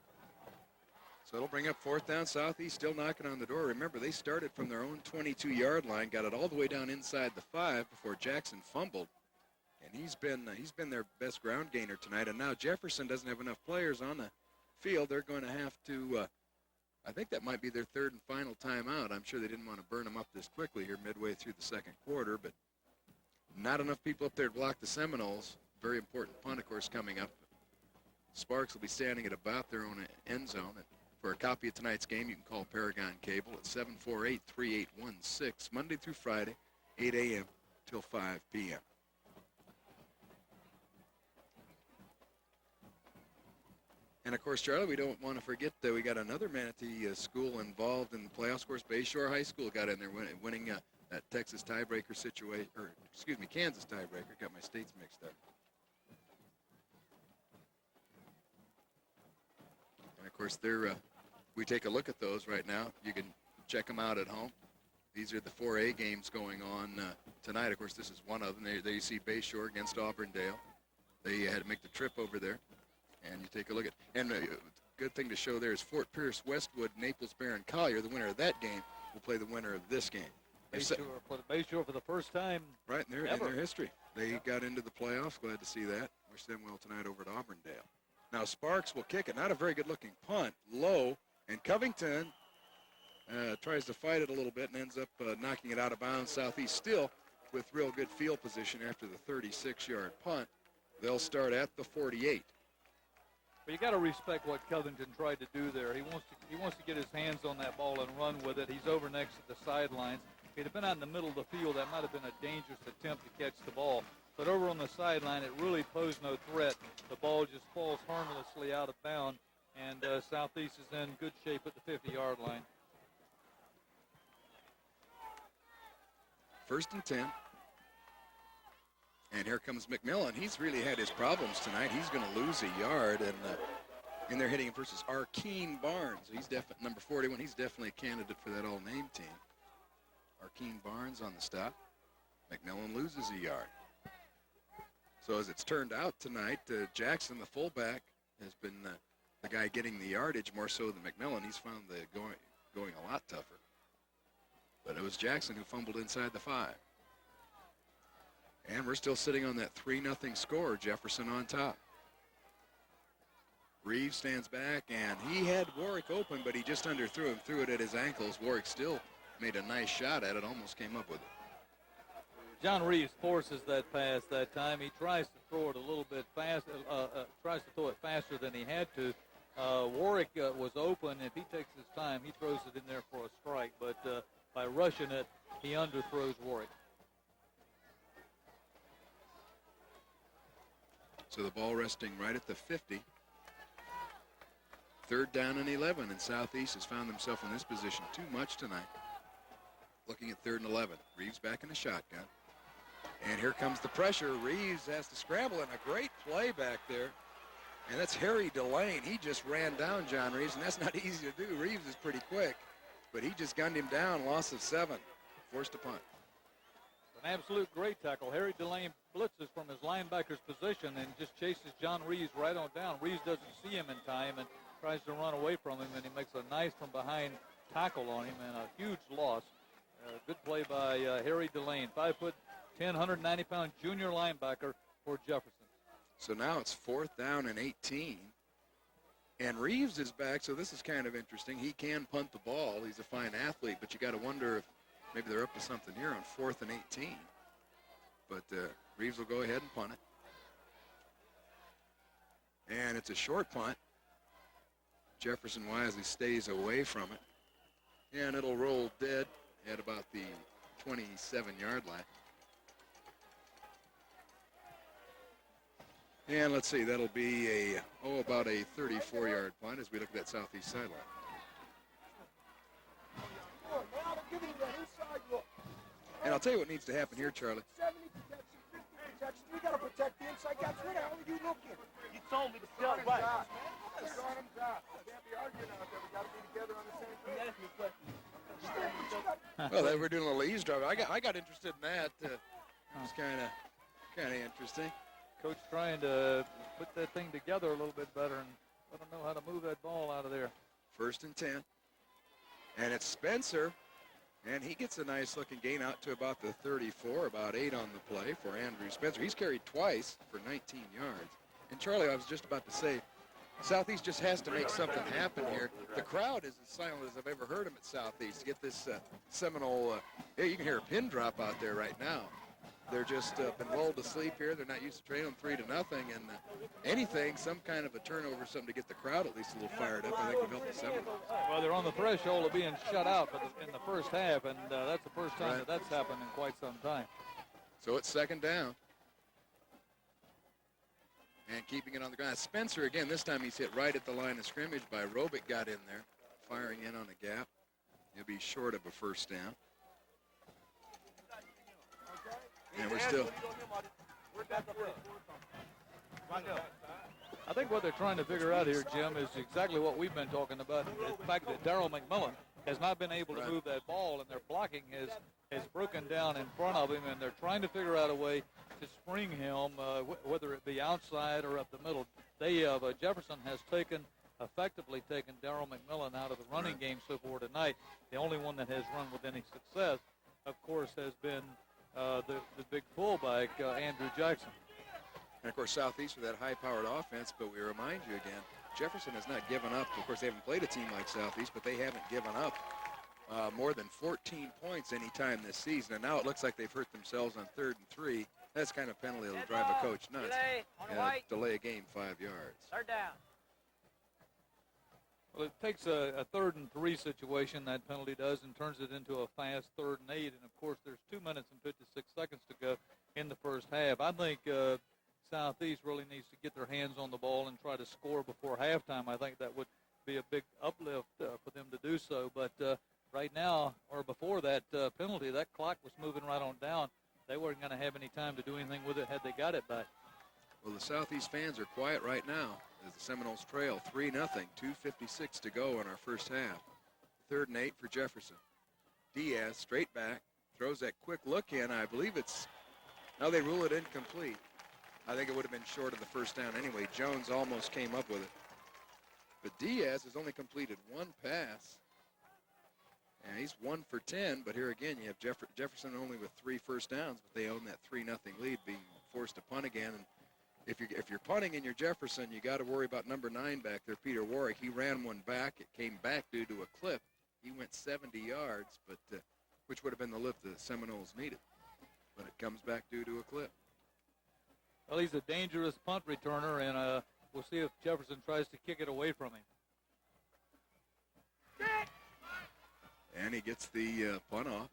So it'll bring up fourth down. Southeast still knocking on the door. Remember, they started from their own 22-yard line, got it all the way down inside the 5 before Jackson fumbled. And he's been their best ground gainer tonight. And now Jefferson doesn't have enough players on the field. They're going to have to, I think that might be their third and final timeout. I'm sure they didn't want to burn them up this quickly here midway through the second quarter, but not enough people up there to block the Seminoles. Very important punt, of course, coming up. Sparks will be standing at about their own end zone. And for a copy of tonight's game, you can call Paragon Cable at 748-3816, Monday through Friday, 8 a.m. till 5 p.m. And, of course, Charlie, we don't want to forget that we got another Manatee school involved in the playoffs. Of course, Bayshore High School got in there winning that Texas tiebreaker situation, or, excuse me, Kansas tiebreaker. Got my states mixed up. And, of course, we take a look at those right now. You can check them out at home. These are the 4A games going on tonight. Of course, this is one of them. There you see Bayshore against Auburndale. They had to make the trip over there. And you take a look at, and a good thing to show there is Fort Pierce, Westwood, Naples, Barron, Collier. The winner of that game will play the winner of this game. Bayshore for the first time right in their history. They got into the playoffs. Glad to see that. Wish them well tonight over at Auburndale. Now Sparks will kick it. Not a very good-looking punt. Low, and Covington tries to fight it a little bit and ends up knocking it out of bounds. Southeast still with real good field position after the 36-yard punt. They'll start at the 48. But you got to respect what Covington tried to do there. He wants to get his hands on that ball and run with it. He's over next to the sidelines. If he'd have been out in the middle of the field, that might have been a dangerous attempt to catch the ball. But over on the sideline, it really posed no threat. The ball just falls harmlessly out of bounds, and Southeast is in good shape at the 50-yard line. First and 10. And here comes McMillan. He's really had his problems tonight. He's going to lose a yard, and they're hitting him versus Arkeen Barnes. He's definitely number 41. He's definitely a candidate for that all-name team. Arkeen Barnes on the stop. McMillan loses a yard. So as it's turned out tonight, Jackson, the fullback, has been the guy getting the yardage more so than McMillan. He's found the going a lot tougher. But it was Jackson who fumbled inside the 5. And we're still sitting on that 3-0 score. Jefferson on top. Reeves stands back, and he had Warwick open, but he just underthrew him, threw it at his ankles. Warwick still made a nice shot at it, almost came up with it. John Reeves forces that pass that time. He tries to throw it a little bit fast, tries to throw it faster than he had to. Warwick was open. If he takes his time, he throws it in there for a strike, but by rushing it, he underthrows Warwick. So the ball resting right at the 50. 3rd down and 11, and Southeast has found themselves in this position too much tonight. Looking at 3rd and 11. Reeves back in the shotgun. And here comes the pressure. Reeves has to scramble, and a great play back there. And that's Harry Delane. He just ran down John Reeves, and that's not easy to do. Reeves is pretty quick, but he just gunned him down, loss of 7, forced a punt. An absolute great tackle. Harry Delane blitzes from his linebacker's position and just chases John Reeves right on down. Reeves doesn't see him in time and tries to run away from him, and he makes a nice from behind tackle on him, and a huge loss. Good play by Harry Delane, 5'10", 190-pound junior linebacker for Jefferson. So now it's 4th down and 18. And Reeves is back, so this is kind of interesting. He can punt the ball. He's a fine athlete, but you got to wonder if maybe they're up to something here on 4th and 18. But Reeves will go ahead and punt it. And it's a short punt. Jefferson wisely stays away from it. And it'll roll dead at about the 27-yard line. And let's see, that'll be about a 34-yard punt as we look at that Southeast sideline. And I'll tell you what needs to happen here, Charlie. 70 protection, 50 protection. We got to protect the inside guys. Where the hell are you looking? You told me to stop right. Well, we're doing a little eavesdropping. I got interested in that. It's kind of interesting. Coach trying to put that thing together a little bit better and let him know how to move that ball out of there. 1st and 10. And it's Spencer. And he gets a nice looking gain out to about the 34, about 8 on the play for Andrew Spencer. He's carried twice for 19 yards. And Charlie, I was just about to say, Southeast just has to make something happen here. The crowd is as silent as I've ever heard them at Southeast. To get this Seminole, you can hear a pin drop out there right now. They're just been lulled to sleep here. They're not used to trailing 3-0, and anything, some kind of a turnover, something to get the crowd at least a little fired up, I think would help the Seminoles. Well, they're on the threshold of being shut out in the first half, and that's the first time that's happened in quite some time. So it's 2nd down. And keeping it on the ground. Spencer, again, this time he's hit right at the line of scrimmage by Robick, got in there, firing in on a gap. He'll be short of a 1st down. And we're still. I think what they're trying to figure out here, Jim, is exactly what we've been talking about. The fact that Darryl McMillan has not been able to move that ball, and their blocking has broken down in front of him, and they're trying to figure out a way to spring him, whether it be outside or up the middle. Jefferson has effectively taken Darryl McMillan out of the running game so far tonight. The only one that has run with any success, of course, has been the big fullback, Andrew Jackson. And, of course, Southeast with that high-powered offense, but we remind you again, Jefferson has not given up. Of course, they haven't played a team like Southeast, but they haven't given up more than 14 points any time this season. And now it looks like they've hurt themselves on 3rd and 3. That's kind of penalty that'll drive a coach nuts. Delay a game 5 yards. 3rd down. Well, it takes a 3rd and 3 situation, that penalty does, and turns it into a fast 3rd and 8. And, of course, there's 2 minutes and 56 seconds to go in the first half. I think Southeast really needs to get their hands on the ball and try to score before halftime. I think that would be a big uplift for them to do so. But right now, or before that penalty, that clock was moving right on down. they weren't going to have any time to do anything with it had they got it back. Well, the Southeast fans are quiet right now as the Seminoles trail 3-0, 2:56 to go in our first half. 3rd and 8 for Jefferson. Diaz straight back, throws that quick look in. I believe it's, no, they rule it incomplete. I think it would have been short of the first down anyway. Jones almost came up with it. But Diaz has only completed 1 pass. And he's 1 for 10, but here again you have Jefferson only with 3 first downs, but they own that 3-0 lead, being forced to punt again. And if you're punting in your Jefferson, you got to worry about number 9 back there, Peter Warwick. He ran one back. It came back due to a clip. He went 70 yards, but which would have been the lift the Seminoles needed. But it comes back due to a clip. Well, he's a dangerous punt returner, and we'll see if Jefferson tries to kick it away from him. And he gets the punt off.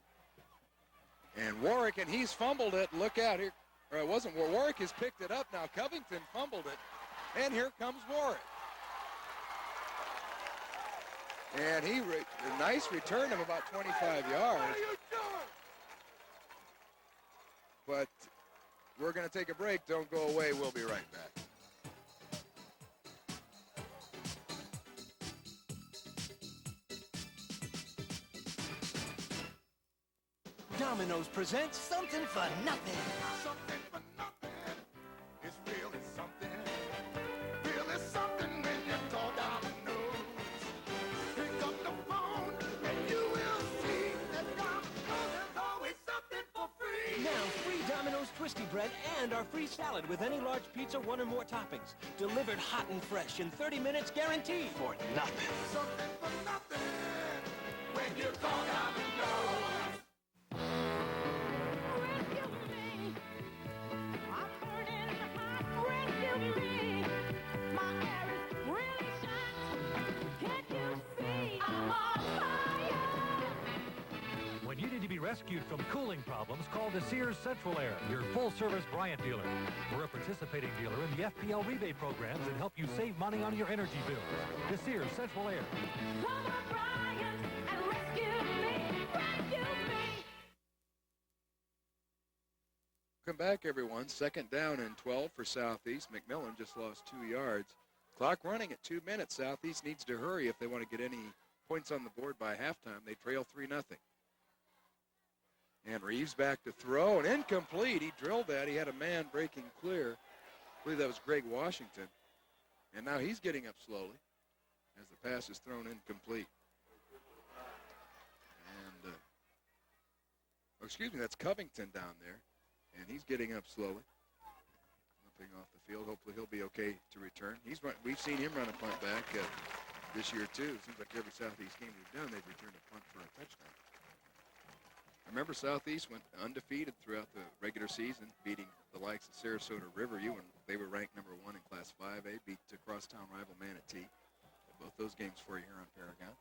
And Warwick, and he's fumbled it. Look out here. Or it wasn't. Warwick has picked it up now. Covington fumbled it. And here comes Warwick. And he, a nice return of about 25 yards. But we're going to take a break. Don't go away. We'll be right back. Domino's presents something for nothing. Something for nothing. It's really something. Really something when you call Domino's. Pick up the phone and you will see that Domino's has always something for free. Now, free Domino's Twisty Bread and our free salad with any large pizza, 1 or more toppings. Delivered hot and fresh in 30 minutes guaranteed. For nothing. Something for nothing when you call Domino's. When you need to be rescued from cooling problems, call the SEHS Central Air, your full-service Bryant dealer. We're a participating dealer in the FPL rebate programs that help you save money on your energy bills. The SEHS Central Air. Come on, Bryant, and rescue me, rescue me. Welcome back, everyone. 2nd down and 12 for Southeast. McMillan just lost 2 yards. Clock running at 2 minutes. Southeast needs to hurry if they want to get any points on the board by halftime. They trail 3-0. And Reeves back to throw, and incomplete. He drilled that. He had a man breaking clear. I believe that was Greg Washington. And now he's getting up slowly as the pass is thrown incomplete. And, excuse me, that's Covington down there. And he's getting up slowly. Nothing off the field. Hopefully he'll be okay to return. We've seen him run a punt back this year, too. It seems like every Southeast game we've done, they've returned a punt for a touchdown. Remember, Southeast went undefeated throughout the regular season, beating the likes of Sarasota Riverview when they were ranked number 1 in Class 5A, beat the crosstown rival Manatee. Both those games for you here on Paragon.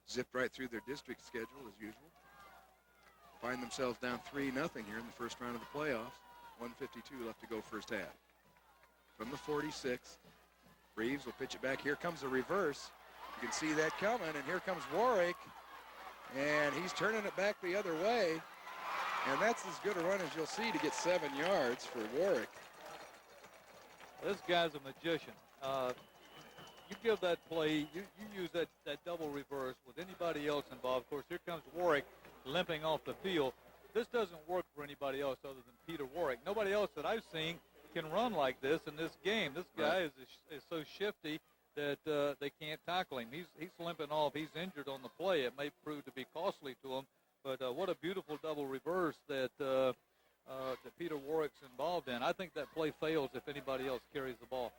Zipped right through their district schedule as usual. Find themselves down 3-0 here in the first round of the playoffs. 1:52 left to go first half. From the 46, Reeves will pitch it back. Here comes a reverse. You can see that coming, and here comes Warwick. And he's turning it back the other way. And that's as good a run as you'll see to get 7 yards for Warwick. This guy's a magician. You give that play, you use that double reverse with anybody else involved. Of course, here comes Warwick limping off the field. This doesn't work for anybody else other than Peter Warwick. Nobody else that I've seen can run like this in this game. This guy is so shifty that they can't tackle him. He's limping off. He's injured on the play. It may prove to be costly to him, but what a beautiful double reverse that Peter Warwick's involved in. I think that play fails if anybody else carries the ball.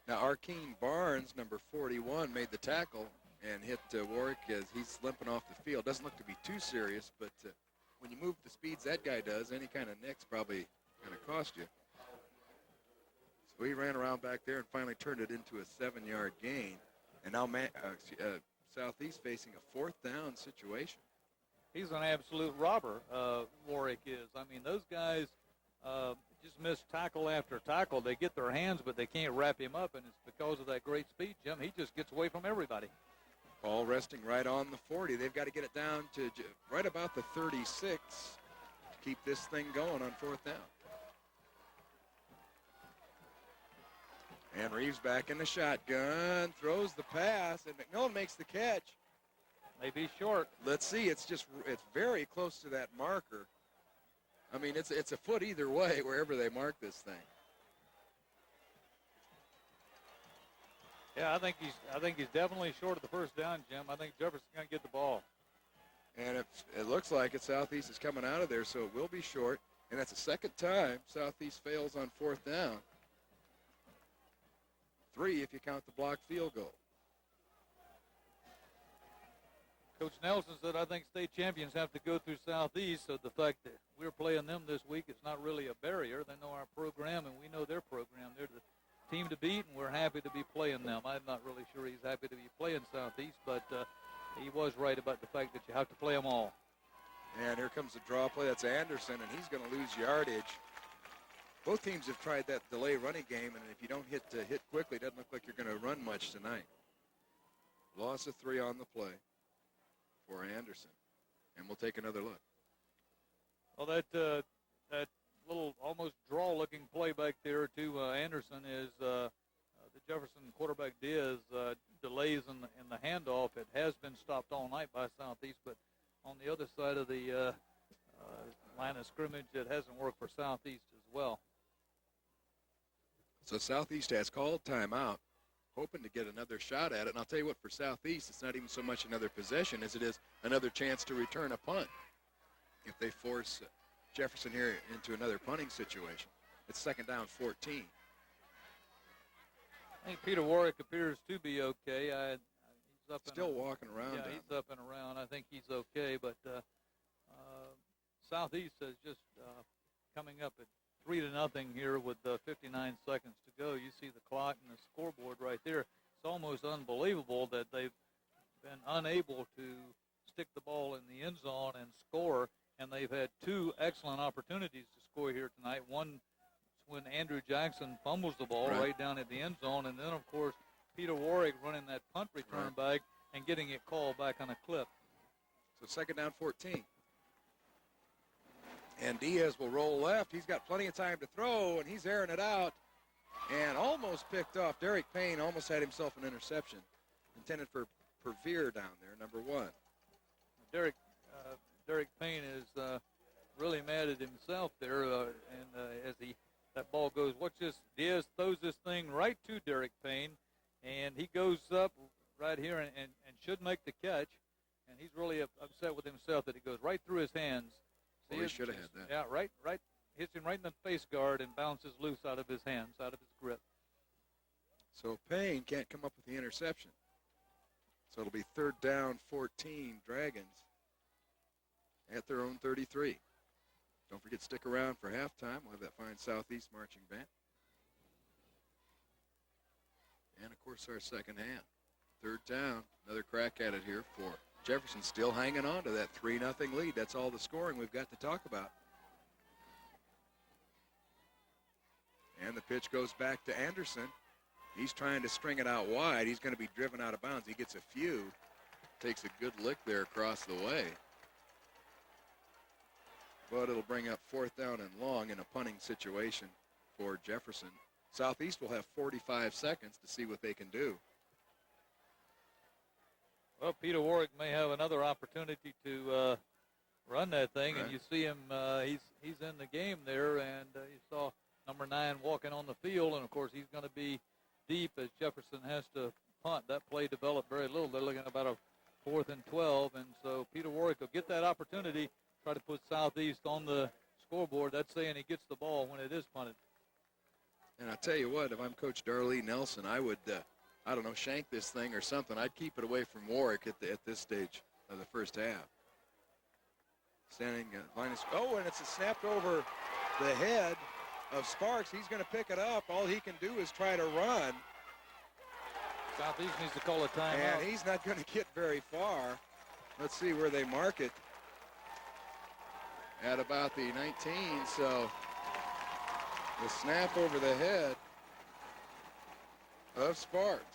Now, Arkeen Barnes, number 41, made the tackle and hit Warwick as he's limping off the field. Doesn't look to be too serious, but when you move the speeds that guy does, any kind of nick's probably going to cost you. So he ran around back there and finally turned it into a 7-yard gain. And now Southeast facing a 4th down situation. He's an absolute robber, Warwick is. I mean, those guys just miss tackle after tackle. They get their hands, but they can't wrap him up, and it's because of that great speed, Jim. He just gets away from everybody. Ball resting right on the 40. They've got to get it down to right about the 36 keep this thing going on 4th down. And Reeves back in the shotgun, throws the pass, and McMillan makes the catch. Maybe short. Let's see, it's very close to that marker. I mean, it's a foot either way, wherever they mark this thing. Yeah, I think he's definitely short of the first down, Jim. I think Jefferson's going to get the ball. And it looks like Southeast is coming out of there, so it will be short. And that's the second time Southeast fails on 4th down. 3 if you count the blocked field goal. Coach Nelson said, I think state champions have to go through Southeast, so the fact that we're playing them this week is not really a barrier. They know our program, and we know their program. They're the team to beat, and we're happy to be playing them. I'm not really sure he's happy to be playing Southeast, but he was right about the fact that you have to play them all. And here comes the draw play. That's Anderson, and he's going to lose yardage. Both teams have tried that delay running game, and if you don't hit quickly, it doesn't look like you're going to run much tonight. Loss of 3 on the play for Anderson, and we'll take another look. Well, that little almost draw-looking play back there to Anderson is the Jefferson quarterback Diaz delays in the handoff. It has been stopped all night by Southeast, but on the other side of the line of scrimmage, it hasn't worked for Southeast as well. So Southeast has called timeout, hoping to get another shot at it. And I'll tell you what, for Southeast, it's not even so much another possession as it is another chance to return a punt. If they force Jefferson here into another punting situation, it's 2nd down 14. I think Peter Warwick appears to be okay. He's up still walking around. Yeah, he's up and around. I think he's okay, but Southeast is just coming up at 3-0 here with 59 seconds to go. You see the clock and the scoreboard right there. It's almost unbelievable that they've been unable to stick the ball in the end zone and score, and they've had 2 excellent opportunities to score here tonight. One when Andrew Jackson fumbles the ball right down at the end zone, and then, of course, Peter Warwick running that punt return back and getting it called back on a clip. So 2nd down 14. And Diaz will roll left. He's got plenty of time to throw, and he's airing it out. And almost picked off. Derek Payne almost had himself an interception intended for Veer down there, number 1. Derek Payne is really mad at himself there, and as that ball goes, watch this. Diaz throws this thing right to Derek Payne, and he goes up right here and should make the catch. And he's really upset with himself that it goes right through his hands. Well, he should have had that. Yeah, right. Hits him right in the face guard and bounces loose out of his hands, out of his grip. So Payne can't come up with the interception. So it'll be 3rd down 14, Dragons at their own 33. Don't forget, stick around for halftime. We'll have that fine Southeast marching band. And, of course, our second half. 3rd down, another crack at it here for Jefferson, still hanging on to that 3-0 lead. That's all the scoring we've got to talk about. And the pitch goes back to Anderson. He's trying to string it out wide. He's going to be driven out of bounds. He gets a few. Takes a good lick there across the way. But it'll bring up 4th down and long in a punting situation for Jefferson. Southeast will have 45 seconds to see what they can do. Well, Peter Warwick may have another opportunity to run that thing, and you see him, he's in the game there, and you saw number 9 walking on the field, and, of course, he's going to be deep as Jefferson has to punt. That play developed very little. They're looking at about a 4th and 12, and so Peter Warwick will get that opportunity, try to put Southeast on the scoreboard. That's saying he gets the ball when it is punted. And I tell you what, if I'm Coach Darlene Nelson, I would, I don't know, shank this thing or something. I'd keep it away from Warwick at this stage of the first half. Standing line is, oh, and it's snapped over the head of Sparks. He's going to pick it up. All he can do is try to run. Southeast needs to call a timeout. And he's not going to get very far. Let's see where they mark it. At about the 19, so the snap over the head of Sparks.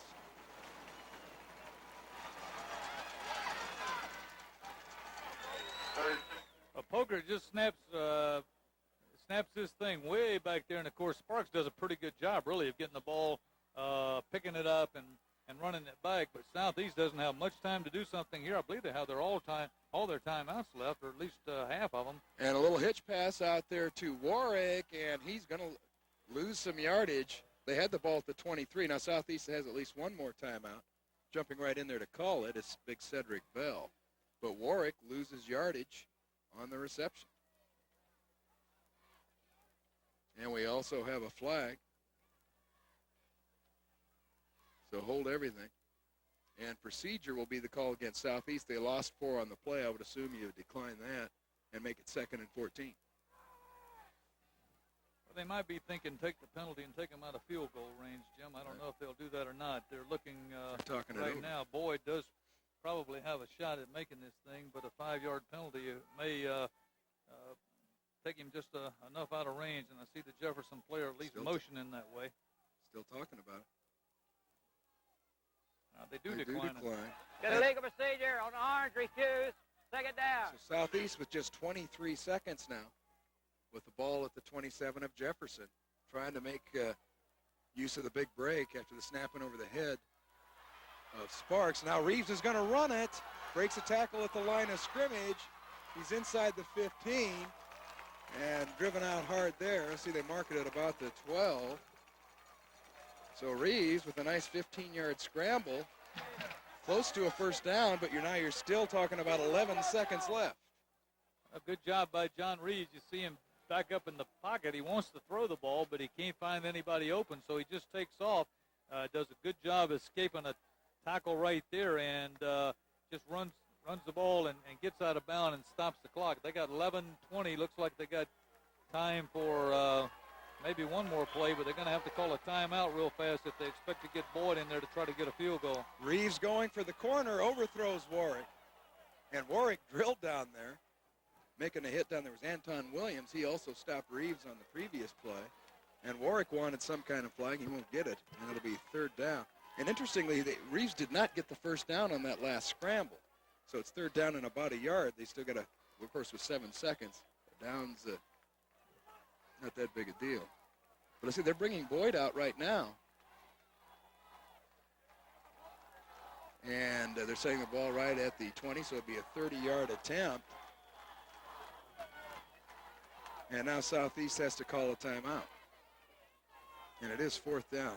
Poker just snaps this thing way back there, and of course Sparks does a pretty good job, really, of getting the ball, picking it up and running it back. But Southeast doesn't have much time to do something here. I believe they have all their timeouts left, or at least half of them. And a little hitch pass out there to Warwick, and he's going to lose some yardage. They had the ball at the 23. Now Southeast has at least one more timeout. Jumping right in there to call it is big Cedric Bell. But Warwick loses yardage on the reception. And we also have a flag. So hold everything. And procedure will be the call against Southeast. They lost 4 on the play. I would assume you would decline that and make it 2nd and 14. Well, they might be thinking take the penalty and take them out of field goal range, Jim. I don't know if they'll do that or not. They're looking right now. Boyd does probably have a shot at making this thing, but a 5-yard penalty may take him just enough out of range, and I see the Jefferson player at least motioning that way. Still talking about it. They do decline. Get a legal procedure on the orange, refuse, second down. So Southeast with just 23 seconds now with the ball at the 27 of Jefferson, trying to make use of the big break after the snapping over the head of Sparks. Now Reeves is going to run it, breaks a tackle at the line of scrimmage. He's inside the 15 and driven out hard there. See, they mark it at about the 12. So Reeves with a nice 15-yard scramble, close to a first down, but you're still talking about 11 seconds left. A good job by John Reeves. You see him back up in the pocket. He wants to throw the ball, but he can't find anybody open, so he just takes off, does a good job escaping a tackle right there, and just runs the ball and gets out of bounds and stops the clock. They got 11:20. Looks like they got time for maybe one more play, but they're going to have to call a timeout real fast if they expect to get Boyd in there to try to get a field goal. Reeves going for the corner, overthrows Warwick. And Warwick drilled down there, making a hit down there was Anton Williams. He also stopped Reeves on the previous play. And Warwick wanted some kind of flag. He won't get it, and it'll be 3rd down. And interestingly, Reeves did not get the first down on that last scramble. So it's 3rd down and about a yard. They still got of course, with 7 seconds. Down's not that big a deal. But let's see, they're bringing Boyd out right now. And they're setting the ball right at the 20, so it'll be a 30-yard attempt. And now Southeast has to call a timeout. And it is 4th down.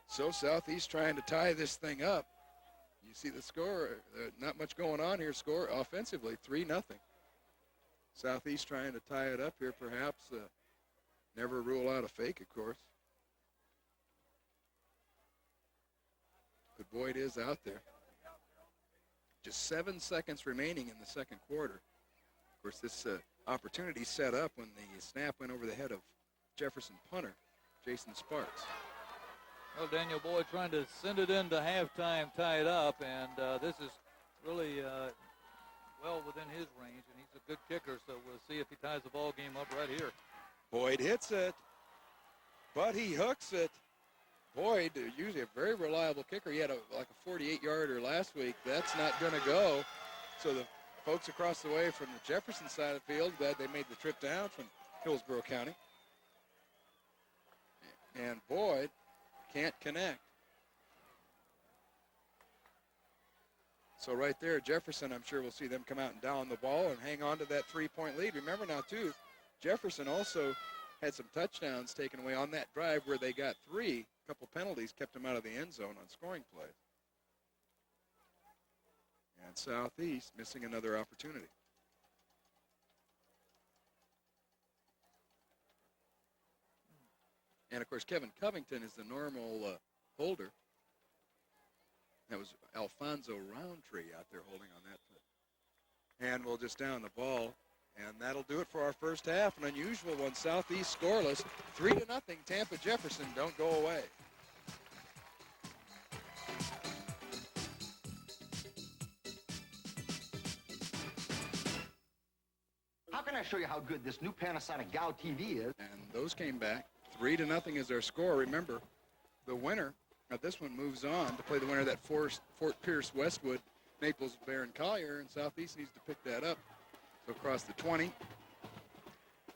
So Southeast trying to tie this thing up. You see the score, not much going on here. Score offensively, 3-0. Southeast trying to tie it up here, perhaps. Never rule out a fake, of course. But Boyd is out there. Just 7 seconds remaining in the second quarter. Of course, this opportunity set up when the snap went over the head of Jefferson punter, Jason Sparks. Well, Daniel Boyd trying to send it into halftime, tie it up, and this is really well within his range, and he's a good kicker, so we'll see if he ties the ball game up right here. Boyd hits it, but he hooks it. Boyd, usually a very reliable kicker. He had like a 48-yarder last week. That's not going to go. So the folks across the way from the Jefferson side of the field, glad they made the trip down from Hillsborough County. And Boyd can't connect. So right there, Jefferson, I'm sure we'll see them come out and down the ball and hang on to that 3-point lead. Remember now, too, Jefferson also had some touchdowns taken away on that drive where they got 3. A couple penalties kept them out of the end zone on scoring plays. And Southeast missing another opportunity. And, of course, Kevin Covington is the normal holder. That was Alfonso Roundtree out there holding on that play. And we'll just down the ball. And that'll do it for our first half. An unusual one. Southeast scoreless. 3-0. Tampa Jefferson don't go away. How can I show you how good this new Panasonic Gow TV is? And those came back. 3-0 is our score. Remember, the winner of this one moves on to play the winner of that Fort Pierce Westwood Naples, Barron Collier, and Southeast needs to pick that up. So across the 20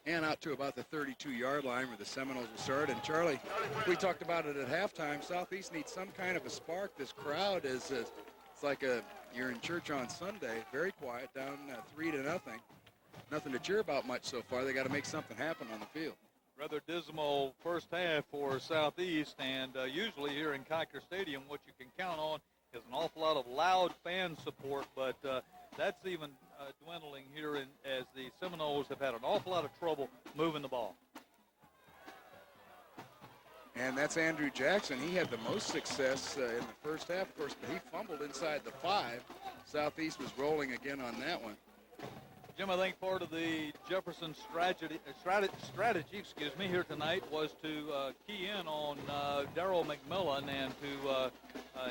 and out to about the 32-yard line where the Seminoles will start. And Charlie, we talked about it at halftime. Southeast needs some kind of a spark. This crowd is it's like you're in church on Sunday. Very quiet, down 3-0. Nothing to cheer about much so far. They got to make something happen on the field. Rather dismal first half for Southeast, and usually here in Kiker Stadium, what you can count on is an awful lot of loud fan support, but that's even dwindling here as the Seminoles have had an awful lot of trouble moving the ball. And that's Andrew Jackson. He had the most success in the first half, of course, but he fumbled inside the 5. Southeast was rolling again on that one. Jim, I think part of the Jefferson strategy here tonight was to key in on Darryl McMillan and to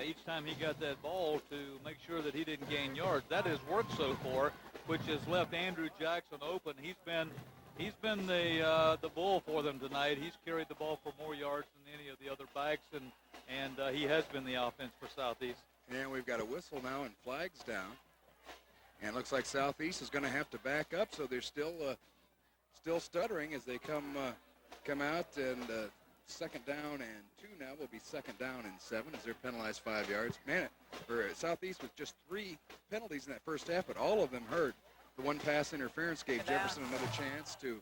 each time he got that ball to make sure that he didn't gain yards. That has worked so far, which has left Andrew Jackson open. He's been the bull for them tonight. He's carried the ball for more yards than any of the other backs, and he has been the offense for Southeast. And we've got a whistle now and flags down. And it looks like Southeast is going to have to back up, so they're still stuttering as they come out. And second down and 2 now will be second down and 7 as they're penalized 5 yards. Man, for Southeast with just 3 penalties in that first half, but all of them hurt. The one pass interference gave Jefferson another chance to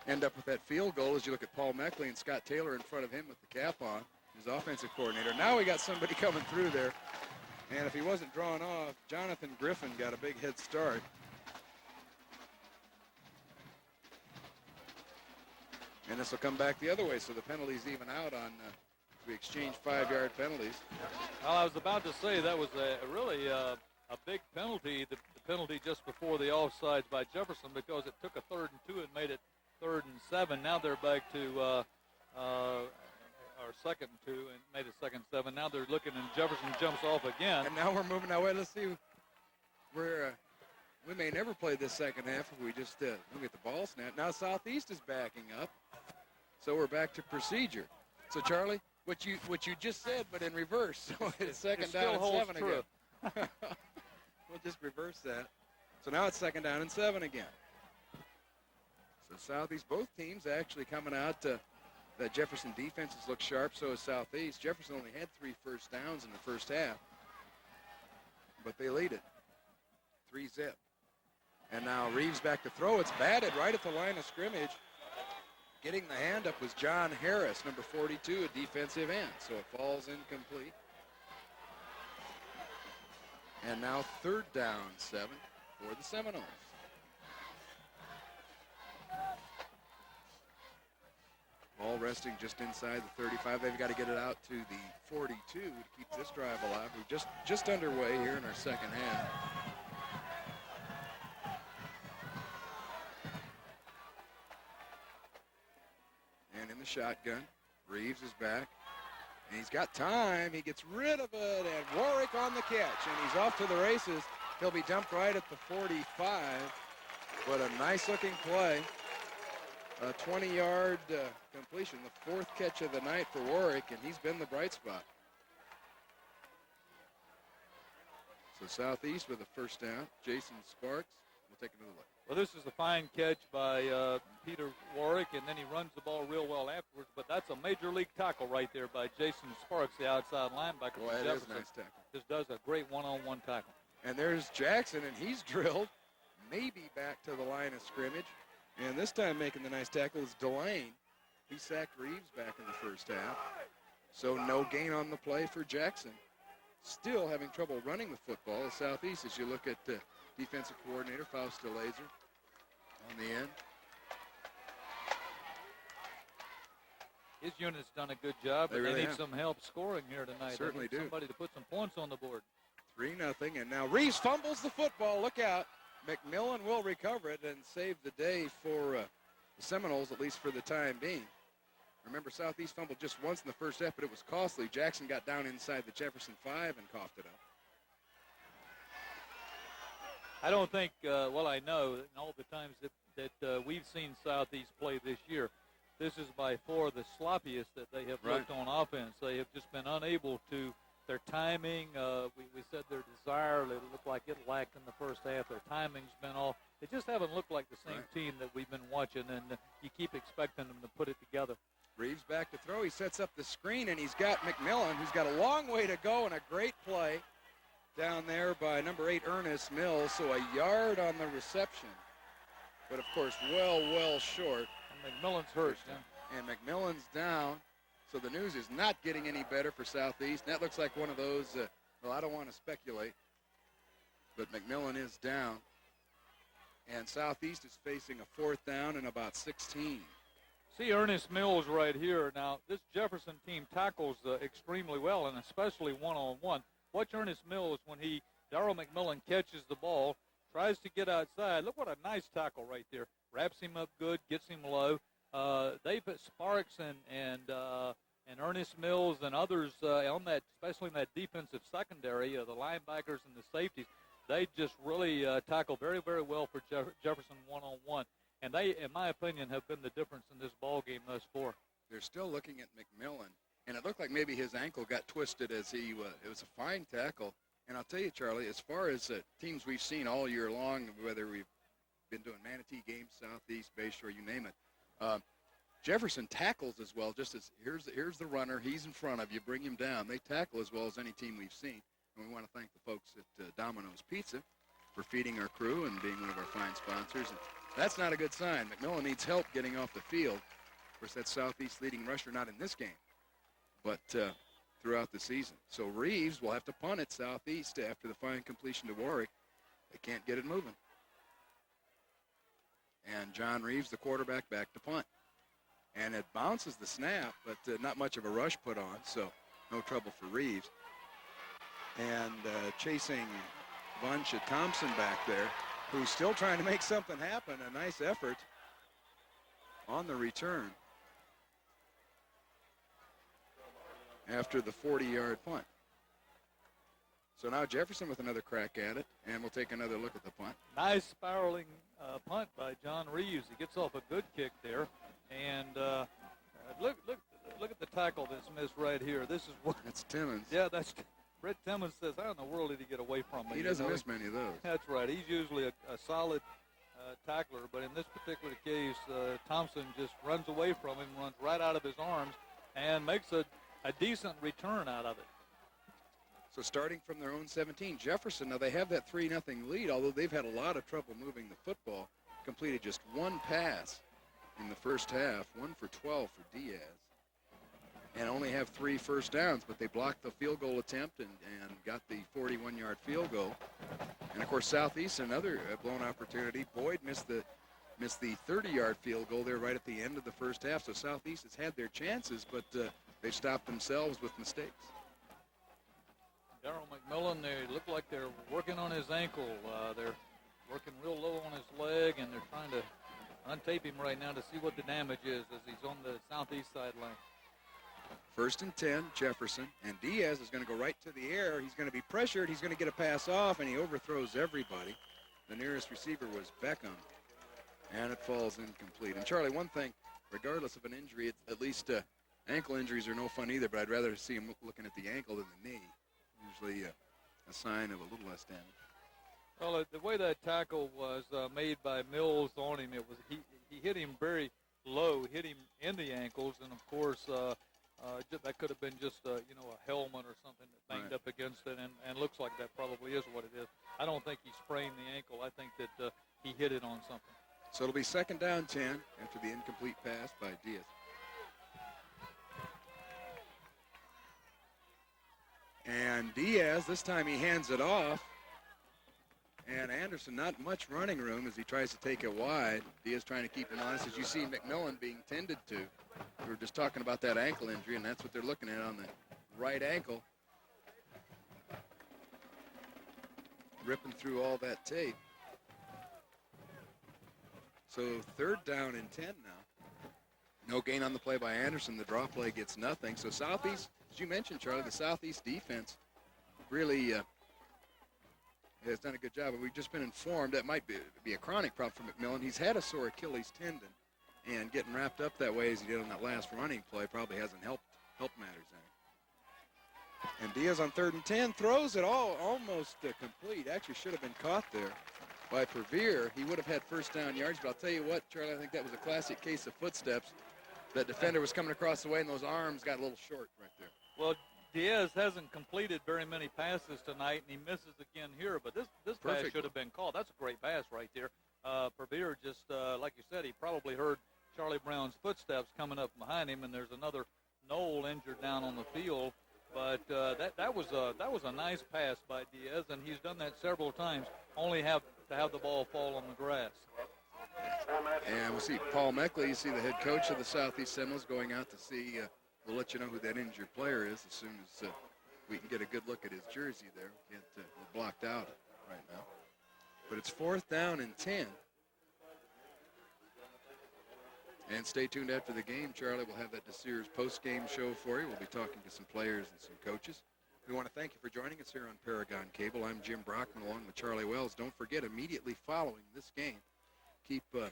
end up with that field goal as you look at Paul Meckley and Scott Taylor in front of him with the cap on, his offensive coordinator. Now we got somebody coming through there. And if he wasn't drawn off, Jonathan Griffin got a big head start. And this will come back the other way, so the penalties even out on, we exchanged 5-yard penalties. Well, I was about to say that was really a big penalty, the penalty just before the offsides by Jefferson, because it took a 3rd and 2 and made it 3rd and 7. Now they're back to or 2nd and 2 and made it 2nd and 7. Now they're looking and Jefferson jumps off again. And now we're moving that way. Let's see. We may never play this second half if we just look at the ball snap. Now Southeast is backing up, so we're back to procedure. So Charlie, what you just said, but in reverse. So it's second down and 7 again. We'll just reverse that. So now it's second down and 7 again. So Southeast, both teams actually coming out. The Jefferson defenses look sharp, so is Southeast. Jefferson only had 3 first downs in the first half, but they lead it 3-zip. And now Reeves back to throw. It's batted right at the line of scrimmage. Getting the hand up was John Harris, number 42, a defensive end, so it falls incomplete. And now 3rd down 7 for the Seminoles. Ball resting just inside the 35. They've got to get it out to the 42 to keep this drive alive. We're just underway here in our second half. And in the shotgun, Reeves is back. And he's got time. He gets rid of it, and Warwick on the catch. And he's off to the races. He'll be dumped right at the 45. What a nice-looking play. A 20-yard completion, the 4th catch of the night for Warwick, and he's been the bright spot. So Southeast with a first down. Jason Sparks will take another look. Well, this is a fine catch by Peter Warwick, and then he runs the ball real well afterwards. But that's a major league tackle right there by Jason Sparks, the outside linebacker Boy, for that Jefferson. is a nice tackle. Just does a great one-on-one tackle. And there's Jackson, and he's drilled maybe back to the line of scrimmage. And this time making the nice tackle is Delane. He sacked Reeves back in the first half. So no gain on the play for Jackson. Still having trouble running the football at Southeast as you look at defensive coordinator Fausto Laser on the end. His unit's done a good job, but really they need have. some help scoring here tonight. Certainly they need do. Somebody to put some points on the board. 3-0, and now Reeves fumbles the football. Look out. McMillan will recover it and save the day for the Seminoles, at least for the time being. Remember, Southeast fumbled just once in the first half, but it was costly. Jackson got down inside the Jefferson 5 and coughed it up. I don't think, I know in all the times that we've seen Southeast play this year, this is by far the sloppiest that they have looked on offense. They have just been unable to Their timing, we said their desire, it looked like it lacked in the first half. Their timing's been off. They just haven't looked like the same team that we've been watching, and you keep expecting them to put it together. Reeves back to throw. He sets up the screen, and he's got McMillan, who's got a long way to go, and a great play down there by number 8, Ernest Mills. So a yard on the reception. But, of course, well short. And McMillan's hurt, And McMillan's down. So the news is not getting any better for Southeast. That looks like one of those, well, I don't want to speculate, but McMillan is down. And Southeast is facing a 4th down and about 16. See Ernest Mills right here. Now, this Jefferson team tackles extremely well, and especially one-on-one. Watch Ernest Mills when Darryl McMillan catches the ball, tries to get outside. Look what a nice tackle right there. Wraps him up good, gets him low. They put Sparks and Ernest Mills and others on that, especially in that defensive secondary, the linebackers and the safeties. They just really tackle very, very well for Jefferson one-on-one. And they, in my opinion, have been the difference in this ball game thus far. They're still looking at McMillan, and it looked like maybe his ankle got twisted as it was a fine tackle. And I'll tell you, Charlie, as far as teams we've seen all year long, whether we've been doing Manatee games, Southeast, Bayshore, you name it, Jefferson tackles as well. Just as here's the runner, he's in front of you, bring him down. They tackle as well as any team we've seen. And we want to thank the folks at Domino's Pizza for feeding our crew and being one of our fine sponsors. And that's not a good sign. McMillan needs help getting off the field. Of course, that's Southeast leading rusher, not in this game, but throughout the season. So Reeves will have to punt at Southeast after the fine completion to Warwick. They can't get it moving. And John Reeves, the quarterback, back to punt. And it bounces the snap, but not much of a rush put on, so no trouble for Reeves. And chasing bunch of Thompson back there, who's still trying to make something happen. A nice effort on the return after the 40-yard punt. So now Jefferson with another crack at it, and we'll take another look at the punt. Nice spiraling punt by John Reeves. He gets off a good kick there. And look at the tackle that's missed right here. This is what. That's Timmons. Yeah, that's Brett Timmons says, how in the world did he get away from me? He doesn't miss many of those. That's right. He's usually a solid tackler, but in this particular case, Thompson just runs away from him, runs right out of his arms, and makes a decent return out of it. So starting from their own 17, Jefferson, now they have that 3-0 lead, although they've had a lot of trouble moving the football. Completed just one pass in the first half, 1 for 12 for Diaz. And only have 3 first downs, but they blocked the field goal attempt and got the 41-yard field goal. And, of course, Southeast, another blown opportunity. Boyd missed the 30-yard field goal there right at the end of the first half. So Southeast has had their chances, but they've stopped themselves with mistakes. Darryl McMillan, they look like they're working on his ankle. They're working real low on his leg, and they're trying to untape him right now to see what the damage is as he's on the Southeast sideline. 1st and 10, Jefferson, and Diaz is going to go right to the air. He's going to be pressured. He's going to get a pass off, and he overthrows everybody. The nearest receiver was Beckham, and it falls incomplete. And, Charlie, one thing, regardless of an injury, at least ankle injuries are no fun either, but I'd rather see him looking at the ankle than the knee. Usually a sign of a little less damage. Well, the way that tackle was made by Mills on him, he hit him very low, hit him in the ankles, and, of course, that could have been just a helmet or something that banged up against it, and looks like that probably is what it is. I don't think he sprained the ankle. I think that he hit it on something. So it'll be 2nd down 10 after the incomplete pass by Diaz. And Diaz, this time he hands it off. And Anderson, not much running room as he tries to take it wide. Diaz trying to keep him honest. As you see McMillan being tended to. We were just talking about that ankle injury, and that's what they're looking at on the right ankle. Ripping through all that tape. So 3rd down and 10 now. No gain on the play by Anderson. The draw play gets nothing. So Southeast, as you mentioned, Charlie, the Southeast defense really has done a good job. And we've just been informed that might be a chronic problem for McMillan. He's had a sore Achilles tendon, and getting wrapped up that way as he did on that last running play probably hasn't helped matters And Diaz on 3rd and 10 throws it almost complete. Actually should have been caught there by Pervier. He would have had first down yards, but I'll tell you what, Charlie, I think that was a classic case of footsteps. That defender was coming across the way, and those arms got a little short right there. Well, Diaz hasn't completed very many passes tonight, and he misses again here, but this pass should have been called. That's a great pass right there. Pervier just, like you said, he probably heard Charlie Brown's footsteps coming up behind him, and there's another Knoll injured down on the field. But that was a nice pass by Diaz, and he's done that several times. Only have to have the ball fall on the grass. And we'll see Paul Meckley, you see the head coach of the Southeast Seminoles, going out to see. We'll let you know who that injured player is as soon as we can get a good look at his jersey there. We're blocked out right now. But it's 4th down and 10. And stay tuned after the game, Charlie. We'll have that DeSears post-game show for you. We'll be talking to some players and some coaches. We want to thank you for joining us here on Paragon Cable. I'm Jim Brockman along with Charlie Wells. Don't forget, immediately following this game, keep your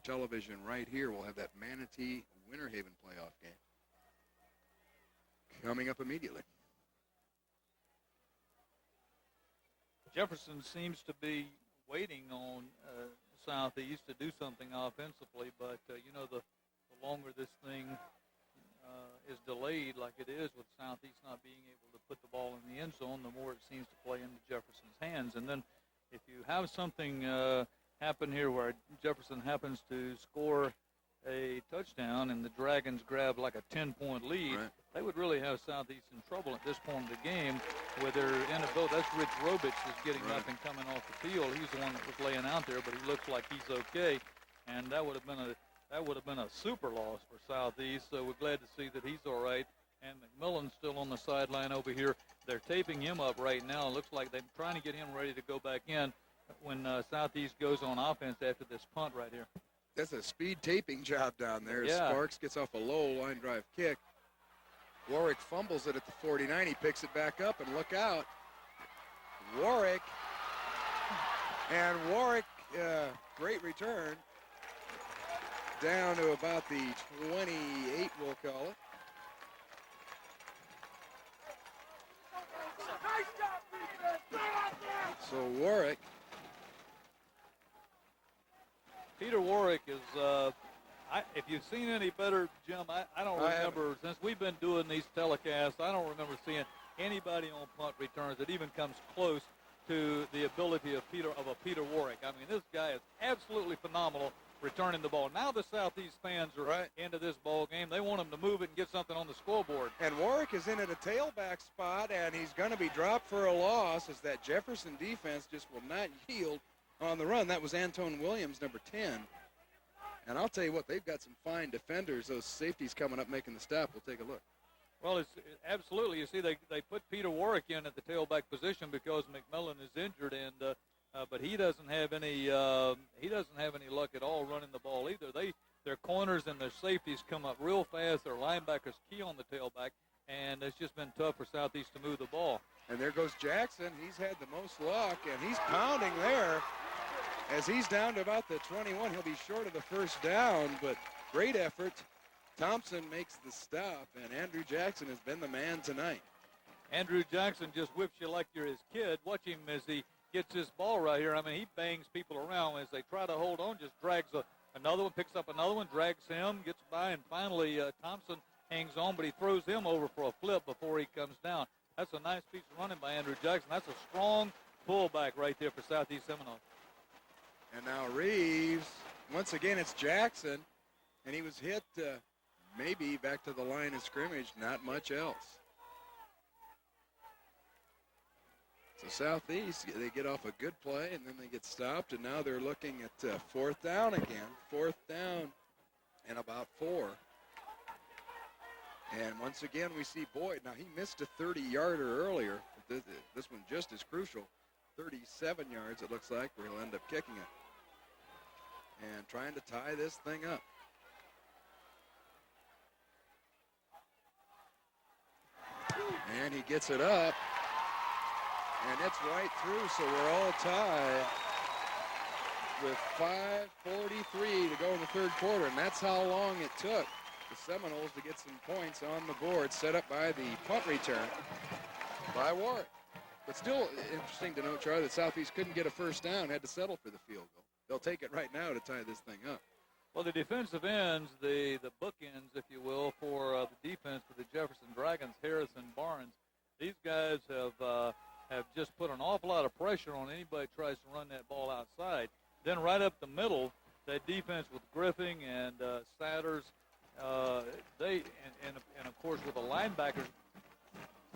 television right here. We'll have that Manatee Winter Haven playoff game coming up immediately. Jefferson seems to be waiting on Southeast to do something offensively, but the longer this thing is delayed like it is with Southeast not being able to put the ball in the end zone, the more it seems to play into Jefferson's hands. And then if you have something happen here where Jefferson happens to score a touchdown and the Dragons grab like a 10-point lead, they would really have Southeast in trouble at this point of the game with their inability. That's Rich Robich is getting up and coming off the field. He's the one that was laying out there, but he looks like he's okay. And that would have been a super loss for Southeast. So we're glad to see that he's all right. And McMillan's still on the sideline over here. They're taping him up right now. It looks like they're trying to get him ready to go back in when Southeast goes on offense after this punt right here. That's a speed taping job down there. Yeah. Sparks gets off a low line drive kick. Warwick fumbles it at the 49. He picks it back up, and look out. Warwick. And Warwick, great return. Down to about the 28, we'll call it. So Warwick. Peter Warwick is, if you've seen any better, Jim, I don't remember, since we've been doing these telecasts, I don't remember seeing anybody on punt returns that even comes close to the ability of a Peter Warwick. I mean, this guy is absolutely phenomenal returning the ball. Now the Southeast fans are into this ball game. They want him to move it and get something on the scoreboard. And Warwick is in at a tailback spot, and he's going to be dropped for a loss as that Jefferson defense just will not yield on the run. That was Antone Williams, number 10. And I'll tell you what, they've got some fine defenders. Those safeties coming up making the stop. We'll take a look. Well, it's absolutely. You see, they put Peter Warwick in at the tailback position because McMillan is injured, and but he doesn't have any luck at all running the ball either. Their corners and their safeties come up real fast. Their linebackers key on the tailback, and it's just been tough for Southeast to move the ball. And there goes Jackson. He's had the most luck, and he's pounding there as he's down to about the 21. He'll be short of the first down, but great effort. Thompson makes the stop, and Andrew Jackson has been the man tonight. Andrew Jackson just whips you like you're his kid. Watch him as he gets this ball right here. I mean, he bangs people around as they try to hold on, just drags another one, picks up another one, drags him, gets by, and finally Thompson hangs on, but he throws him over for a flip before he comes down. That's a nice piece of running by Andrew Jackson. That's a strong pullback right there for Southeast Seminoles. And now Reeves, once again, it's Jackson, and he was hit maybe back to the line of scrimmage, not much else. So Southeast, they get off a good play, and then they get stopped, and now they're looking at 4th down again. 4th down and about 4. And once again, we see Boyd. Now, he missed a 30-yarder earlier. This one just as crucial. 37 yards, it looks like, where he'll end up kicking it. And trying to tie this thing up. And he gets it up. And it's right through, so we're all tied with 5:43 to go in the third quarter. And that's how long it took the Seminoles to get some points on the board, set up by the punt return by Warwick. But still interesting to note, Charlie, that Southeast couldn't get a first down, had to settle for the field goal. They'll take it right now to tie this thing up. Well, the defensive ends, the bookends, if you will, for the defense for the Jefferson Dragons, Harris and Barnes, these guys have just put an awful lot of pressure on anybody that tries to run that ball outside. Then right up the middle, that defense with Griffin and Satters, and of course with the linebackers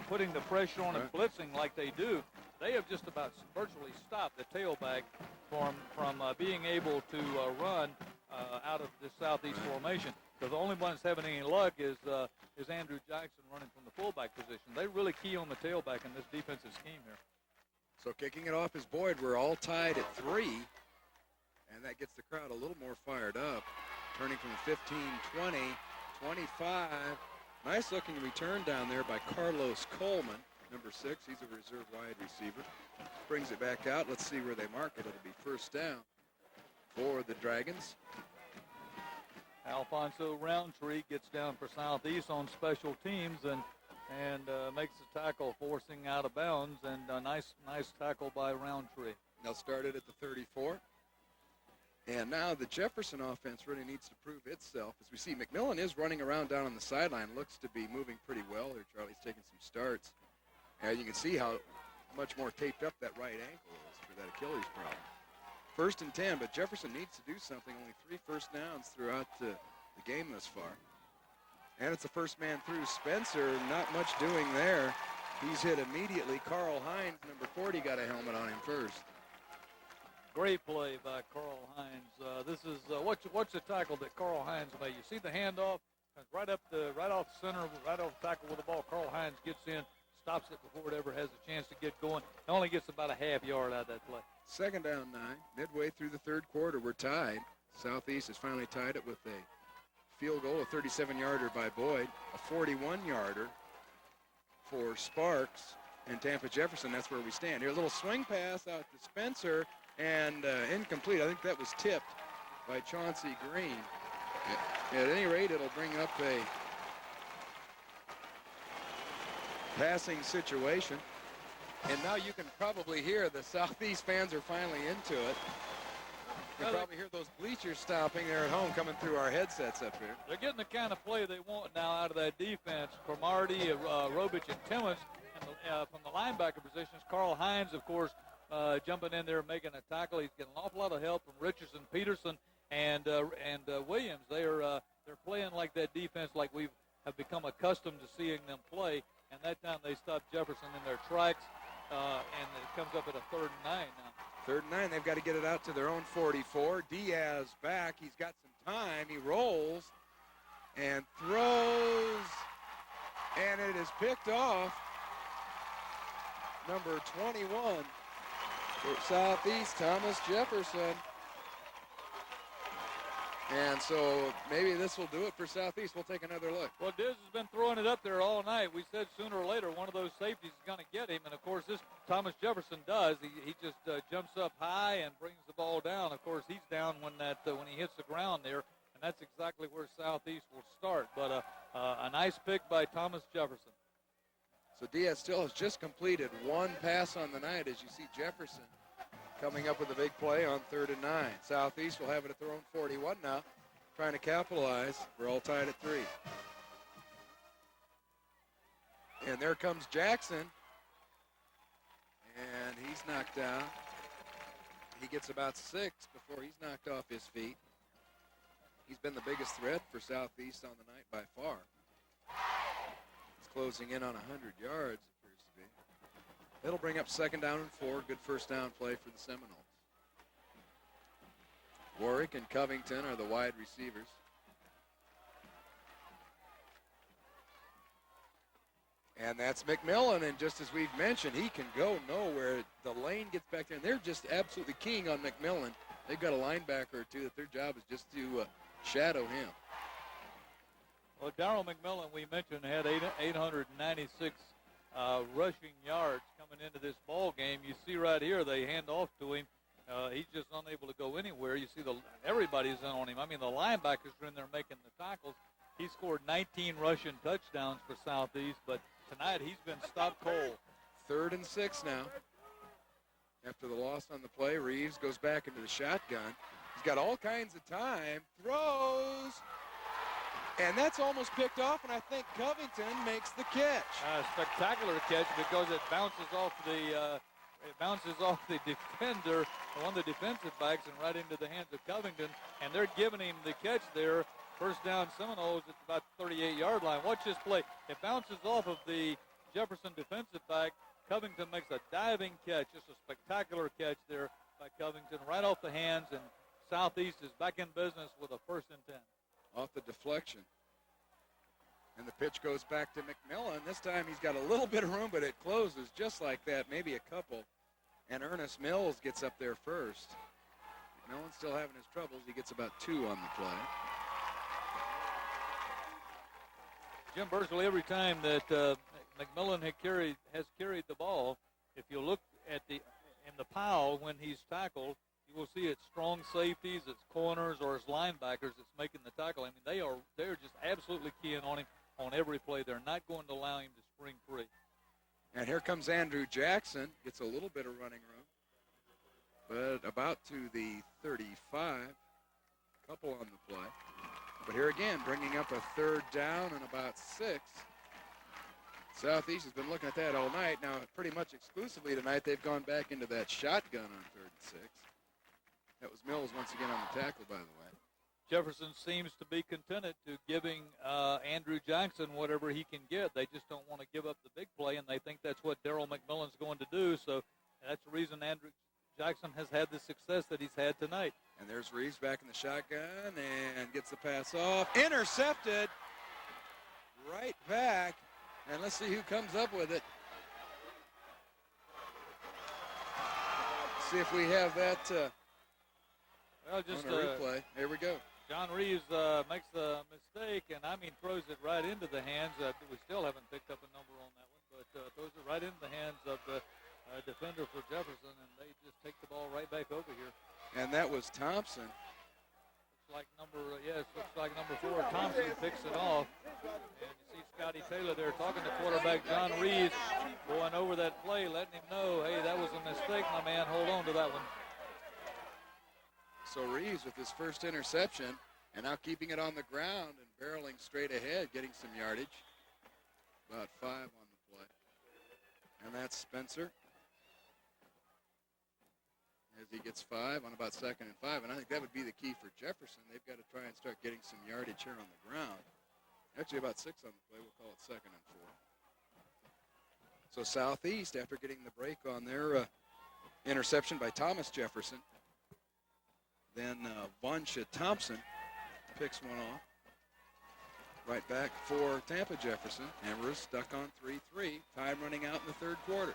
putting the pressure on and blitzing like they do, they have just about virtually stopped the tailback from being able to run out of the Southeast formation. Because the only one that's having any luck is Andrew Jackson running from the fullback position. They really key on the tailback in this defensive scheme here. So kicking it off is Boyd. We're all tied at 3, and that gets the crowd a little more fired up. Turning from 15, 20, 25. Nice looking return down there by Carlos Coleman, number 6. He's a reserve wide receiver. Brings it back out. Let's see where they mark it. It'll be first down for the Dragons. Alfonso Roundtree gets down for Southeast on special teams and makes the tackle, forcing out of bounds, and a nice tackle by Roundtree. They'll start it at the 34. And now the Jefferson offense really needs to prove itself. As we see, McMillan is running around down on the sideline. Looks to be moving pretty well here. Charlie's taking some starts. And you can see how much more taped up that right ankle is for that Achilles problem. 1st and 10, but Jefferson needs to do something. Only 3 first downs throughout the game thus far. And it's a first man through. Spencer, not much doing there. He's hit immediately. Carl Hines, number 40, got a helmet on him first. Great play by Carl Hines. This is what's the tackle that Carl Hines made. You see the handoff, right off the center, right off the tackle with the ball. Carl Hines gets in, stops it before it ever has a chance to get going. It only gets about a half yard out of that play. 2nd down 9. Midway through the 3rd quarter, we're tied. Southeast has finally tied it with a field goal, a 37-yarder by Boyd, a 41-yarder for Sparks and Tampa Jefferson. That's where we stand. Here, a little swing pass out to Spencer, and incomplete. I think that was tipped by Chauncey Green. At any rate, it'll bring up a passing situation. And now you can probably hear the Southeast fans are finally into it. You can probably hear those bleachers stomping there at home coming through our headsets up here. They're getting the kind of play they want now out of that defense. Cromartie, Robich, and Timmons. And from the linebacker positions, Carl Hines, of course, jumping in there making a tackle. He's getting an awful lot of help from Richardson, Peterson, and Williams. They're playing like that defense like we have become accustomed to seeing them play. And that time they stopped Jefferson in their tracks, and it comes up at a 3rd and 9 now. 3rd and 9. They've got to get it out to their own 44. Diaz back. He's got some time. He rolls and throws, and it is picked off. Number 21 for Southeast, Thomas Jefferson. And so maybe this will do it for Southeast. We'll take another look. Well, Diz has been throwing it up there all night. We said sooner or later one of those safeties is going to get him. And, of course, this Thomas Jefferson does. He just jumps up high and brings the ball down. Of course, he's down when he hits the ground there. And that's exactly where Southeast will start. But a nice pick by Thomas Jefferson. So Diaz still has just completed 1 pass on the night, as you see Jefferson coming up with a big play on 3rd and 9. Southeast will have it at their own 41 now, trying to capitalize. We're all tied at 3. And there comes Jackson, and he's knocked out. He gets about 6 before he's knocked off his feet. He's been the biggest threat for Southeast on the night by far. It's closing in on 100 yards, it appears to be. It'll bring up 2nd down and 4. Good first down play for the Seminoles. Warwick and Covington are the wide receivers. And that's McMillan, and just as we've mentioned, he can go nowhere. The lane gets back there, and they're just absolutely keying on McMillan. They've got a linebacker or two that their job is just to shadow him. Well, Darryl McMillan, we mentioned, had 896 rushing yards coming into this ball game. You see right here, they hand off to him. He's just unable to go anywhere. You see everybody's in on him. I mean, the linebackers are in there making the tackles. He scored 19 rushing touchdowns for Southeast, but tonight he's been stopped cold. 3rd and 6 now. After the loss on the play, Reeves goes back into the shotgun. He's got all kinds of time, throws, and that's almost picked off, and I think Covington makes the catch. Spectacular catch because it bounces off the defender, one of the defensive backs, and right into the hands of Covington, and they're giving him the catch there. First down Seminoles at about the 38-yard line. Watch this play. It bounces off of the Jefferson defensive back. Covington makes a diving catch, just a spectacular catch there by Covington, right off the hands, and Southeast is back in business with a 1st and 10. Off the deflection. And the pitch goes back to McMillan. This time he's got a little bit of room, but it closes just like that, maybe a couple. And Ernest Mills gets up there first. McMillan's still having his troubles. He gets about 2 on the play. Jim Bursley, every time that McMillan has carried the ball, if you look at in the pile when he's tackled, you will see it's strong safeties, it's corners, or it's linebackers that's making the tackle. I mean, they're just absolutely keying on him on every play. They're not going to allow him to spring free. And here comes Andrew Jackson. Gets a little bit of running room, but about to the 35. Couple on the play. But here again, bringing up a 3rd down and about 6. Southeast has been looking at that all night. Now, pretty much exclusively tonight, they've gone back into that shotgun on 3rd and 6. That was Mills once again on the tackle, by the way. Jefferson seems to be contented to giving Andrew Jackson whatever he can get. They just don't want to give up the big play, and they think that's what Daryl McMillan's going to do. So that's the reason Andrew Jackson has had the success that he's had tonight. And there's Reeves back in the shotgun and gets the pass off. Intercepted. Right back. And let's see who comes up with it. See if we have that on a replay. Here we go. John Reeves makes the mistake, and throws it right into the hands. We still haven't picked up a number on that one, but throws it right into the hands of the defender for Jefferson, and they just take the ball right back over here. And that was Thompson. Looks like number 4. Thompson picks it off. And you see Scotty Taylor there talking to quarterback John Reeves, going over that play, letting him know, hey, that was a mistake, my man. Hold on to that one. So Reeves with his first interception, and now keeping it on the ground and barreling straight ahead, getting some yardage. About 5 on the play. And that's Spencer. As he gets 5 on about 2nd and 5. And I think that would be the key for Jefferson. They've got to try and start getting some yardage here on the ground. Actually, about 6 on the play. We'll call it 2nd and 4. So Southeast, after getting the break on their interception by Thomas Jefferson, then Voncha Thompson picks one off. Right back for Tampa Jefferson. Ambrose stuck on 3-3. Time running out in the 3rd quarter.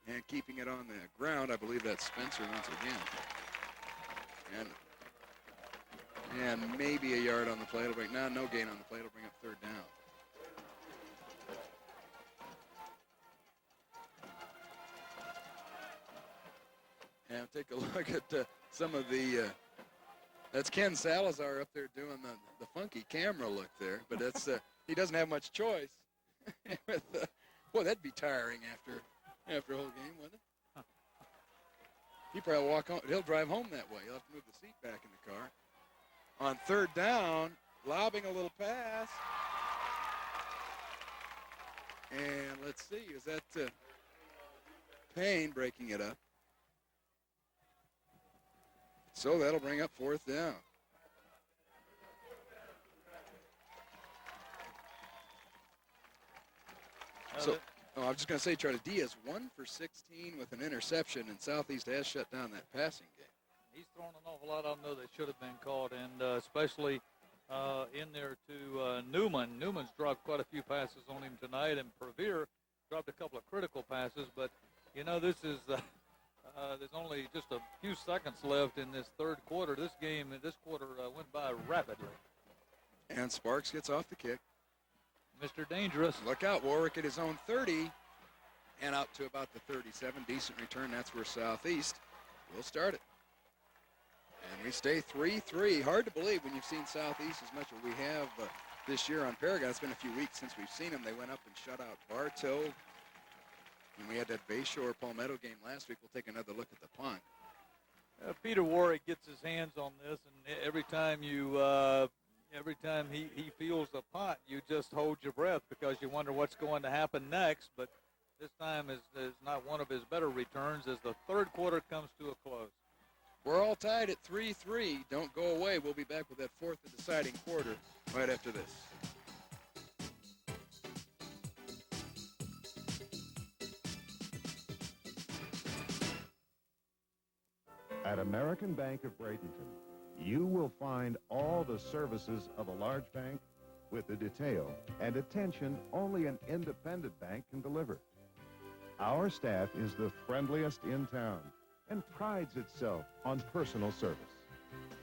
And keeping it on the ground, I believe that's Spencer once again. And maybe a yard on the play. It'll bring, no gain on the play. It'll bring up 3rd down. And take a look at some of the, that's Ken Salazar up there doing the funky camera look there. But that's he doesn't have much choice. Boy, that'd be tiring after a whole game, wouldn't it? He probably walk home. He'll drive home that way. He'll have to move the seat back in the car. On 3rd down, lobbing a little pass. And let's see, is that Payne breaking it up? So that'll bring up 4th down. I was just going to say, Charlie, Diaz 1 for 16 with an interception, and Southeast has shut down that passing game. He's thrown an awful lot of them, though, that should have been caught, and especially in there to Newman. Newman's dropped quite a few passes on him tonight, and Previer dropped a couple of critical passes. But, this is there's only just a few seconds left in this 3rd quarter. This quarter went by rapidly. And Sparks gets off the kick. Mr. Dangerous. Look out, Warwick at his own 30 and out to about the 37. Decent return. That's where Southeast will start it. And we stay 3-3. Hard to believe when you've seen Southeast as much as we have this year on Paragon. It's been a few weeks since we've seen them. They went up and shut out Bartow. And we had that Bayshore Palmetto game last week. We'll take another look at the punt. Peter Warwick gets his hands on this, and every time he feels the punt, you just hold your breath because you wonder what's going to happen next. But this time is not one of his better returns as the third quarter comes to a close. We're all tied at 3-3. Don't go away. We'll be back with that fourth and deciding quarter right after this. At American Bank of Bradenton, you will find all the services of a large bank with the detail and attention only an independent bank can deliver. Our staff is the friendliest in town and prides itself on personal service.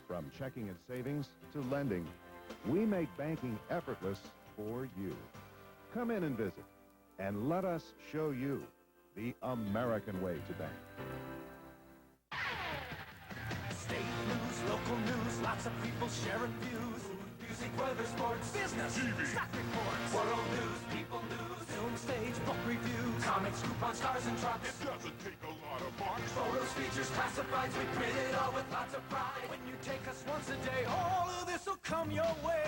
From checking and savings to lending, we make banking effortless for you. Come in and visit, and let us show you the American way to bank. State news, local news, lots of people sharing views. Music, weather, sports, business, TV, stock reports, world news, people news, film stage, book reviews, comics, coupon stars and trucks. It doesn't take a lot of bucks. Photos, features, classifieds, we print it all with lots of pride. When you take us once a day, all of this will come your way.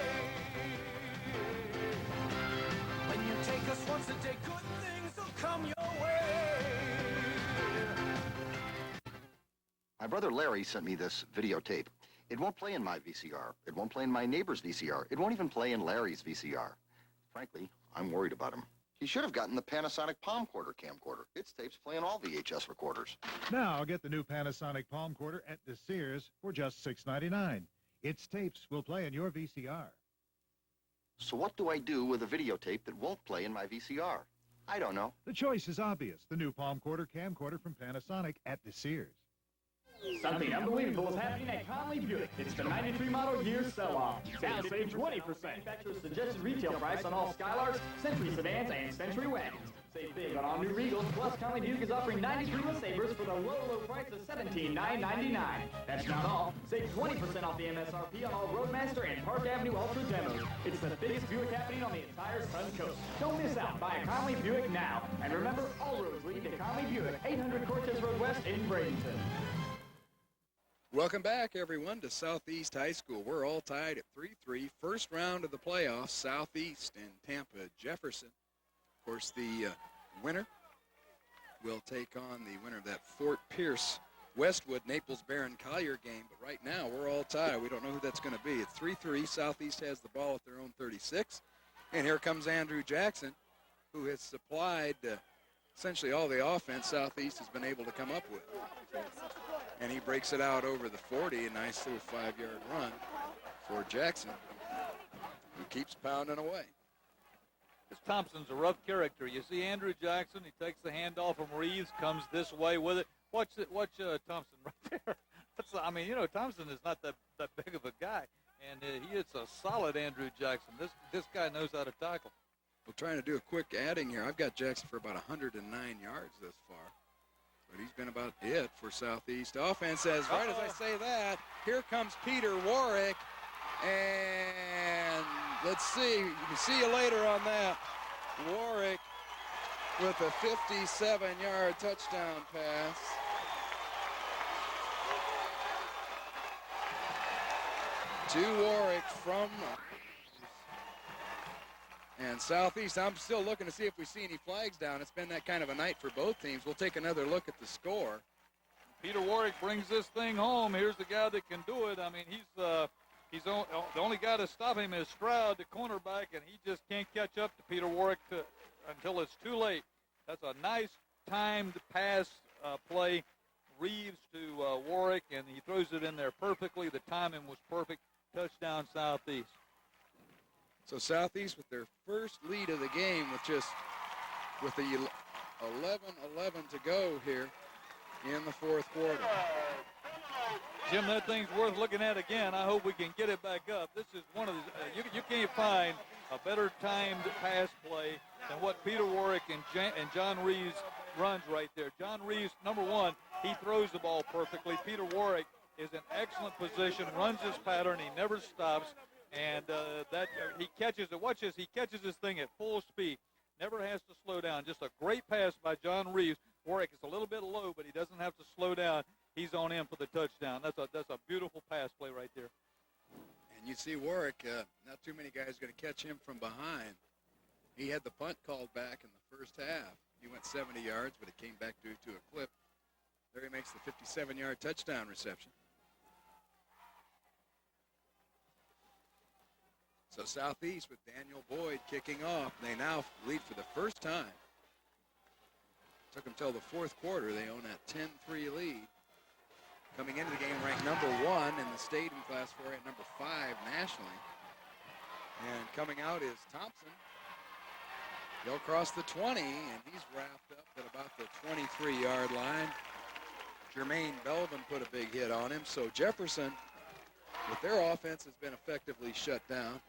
When you take us once a day, good things will come your way. My brother Larry sent me this videotape. It won't play in my VCR. It won't play in my neighbor's VCR. It won't even play in Larry's VCR. Frankly, I'm worried about him. He should have gotten the Panasonic Palm Quarter camcorder. Its tapes play in all VHS recorders. Now get the new Panasonic Palm Quarter at the Sears for just $6.99. Its tapes will play in your VCR. So what do I do with a videotape that won't play in my VCR? I don't know. The choice is obvious. The new Palm Quarter camcorder from Panasonic at the Sears. Something unbelievable is happening at Conley Buick. It's the 93 model year sell-off. Now save 20%. Manufacturer's suggested retail price on all Skylars, Century sedans, and Century wagons. Save big on all new Regals, plus Conley Buick is offering 93 LeSabres for the low, low price of $17,999. That's not all. Save 20% off the MSRP on all Roadmaster and Park Avenue Ultra demos. It's the biggest Buick happening on the entire Sun Coast. Don't miss out. Buy a Conley Buick now. And remember, all roads lead to Conley Buick, 800 Cortez Road West in Bradenton. Welcome back, everyone, to Southeast High School. We're all tied at 3-3. First round of the playoffs, Southeast and Tampa Jefferson. Of course, the winner will take on the winner of that Fort Pierce Westwood Naples Barron Collier game. But right now, we're all tied. We don't know who that's going to be. It's 3-3. Southeast has the ball at their own 36. And here comes Andrew Jackson, who has supplied essentially all the offense Southeast has been able to come up with. And he breaks it out over the 40, a nice little 5-yard run for Jackson, who keeps pounding away. This Thompson's a rough character. You see Andrew Jackson, he takes the handoff from Reeves, comes this way with it. Watch Thompson right there. Thompson is not that big of a guy, and he is a solid Andrew Jackson. This guy knows how to tackle. We're trying to do a quick adding here. I've got Jackson for about 109 yards thus far. But he's been about it for Southeast offense. As right as I say that, here comes Peter Warwick. And let's see. We'll see you later on that. Warwick with a 57-yard touchdown pass. To Warwick from and Southeast. I'm still looking to see if we see any flags down. It's been that kind of a night for both teams. We'll take another look at the score. Peter Warwick brings this thing home. Here's the guy that can do it. I mean, the only guy to stop him is Stroud, the cornerback, and he just can't catch up to Peter Warwick until it's too late. That's a nice timed pass play. Reeves to Warwick, and he throws it in there perfectly. The timing was perfect. Touchdown, Southeast. So Southeast with their first lead of the game with the 11-11 to go here in the fourth quarter. Jim, that thing's worth looking at again. I hope we can get it back up. This is one of the you can't find a better timed pass play than what Peter Warwick and John Reeves runs right there. John Reeves, number one, he throws the ball perfectly. Peter Warwick is in excellent position, runs his pattern, he never stops, and he catches it. Watch this, he catches this thing at full speed, never has to slow down. Just a great pass by John Reeves. Warwick is a little bit low, but he doesn't have to slow down. He's on in for the touchdown. That's a beautiful pass play right there. And you see Warwick, not too many guys going to catch him from behind. He had the punt called back in the first half. He went 70 yards, but it came back to a clip. There he makes the 57-yard touchdown reception. So Southeast with Daniel Boyd kicking off. They now lead for the first time. Took them till the fourth quarter. They own that 10-3 lead. Coming into the game ranked number 1 in the state in Class 4A, number 5 nationally. And coming out is Thompson. He'll cross the 20, and he's wrapped up at about the 23-yard line. Jermaine Belvin put a big hit on him. So Jefferson, with their offense, has been effectively shut down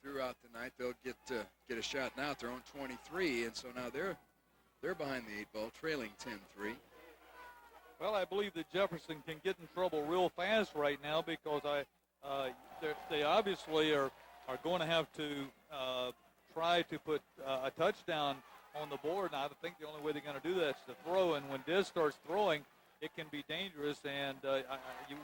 throughout the night. They'll get a shot now at their own 23, and so now they're behind the 8 ball, trailing 10-3. Well, I believe that Jefferson can get in trouble real fast right now because they obviously are going to have to try to put a touchdown on the board. And I think the only way they're going to do that is to throw. And when Diz starts throwing, it can be dangerous. And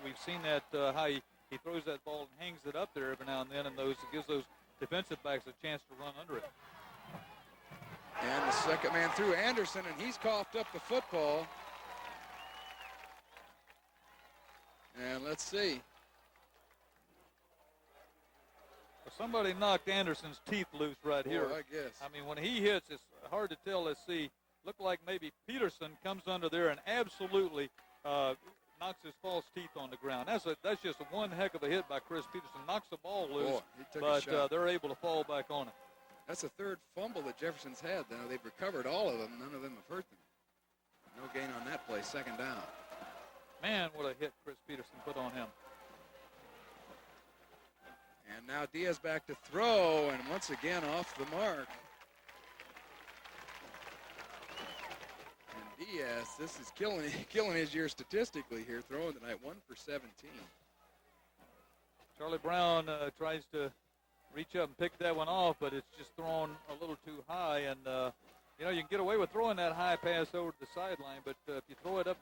we've seen that how he throws that ball and hangs it up there every now and then, and it gives those defensive backs a chance to run under it. And the second man through, Anderson, and he's coughed up the football. And let's see. Well, somebody knocked Anderson's teeth loose right here. I guess. I mean, when he hits, it's hard to tell. Let's see. Looked like maybe Peterson comes under there and absolutely knocks his false teeth on the ground. That's just one heck of a hit by Chris Peterson. Knocks the ball loose, but they're able to fall back on it. That's the third fumble that Jefferson's had. Now they've recovered all of them. None of them have hurt them. No gain on that play. Second down. Man, what a hit Chris Peterson put on him. And now Diaz back to throw, and once again off the mark. And Diaz, this is killing his year statistically here, throwing tonight, 1 for 17. Charlie Brown tries to reach up and pick that one off, but it's just thrown a little too high. And, you can get away with throwing that high pass over to the sideline, but if you throw it up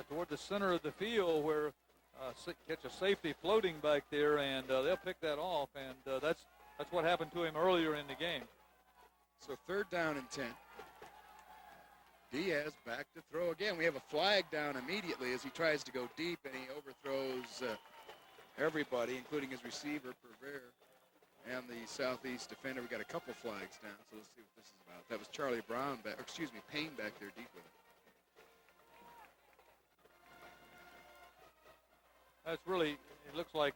toward the center of the field where catch a safety floating back there, and they'll pick that off, and that's what happened to him earlier in the game. So third down and 10. Diaz back to throw again. We have a flag down immediately as he tries to go deep, and he overthrows everybody, including his receiver, Perver, and the Southeast defender. We got a couple flags down, so let's see what this is about. That was Charlie Brown Payne back there deep with it. That's really, it looks like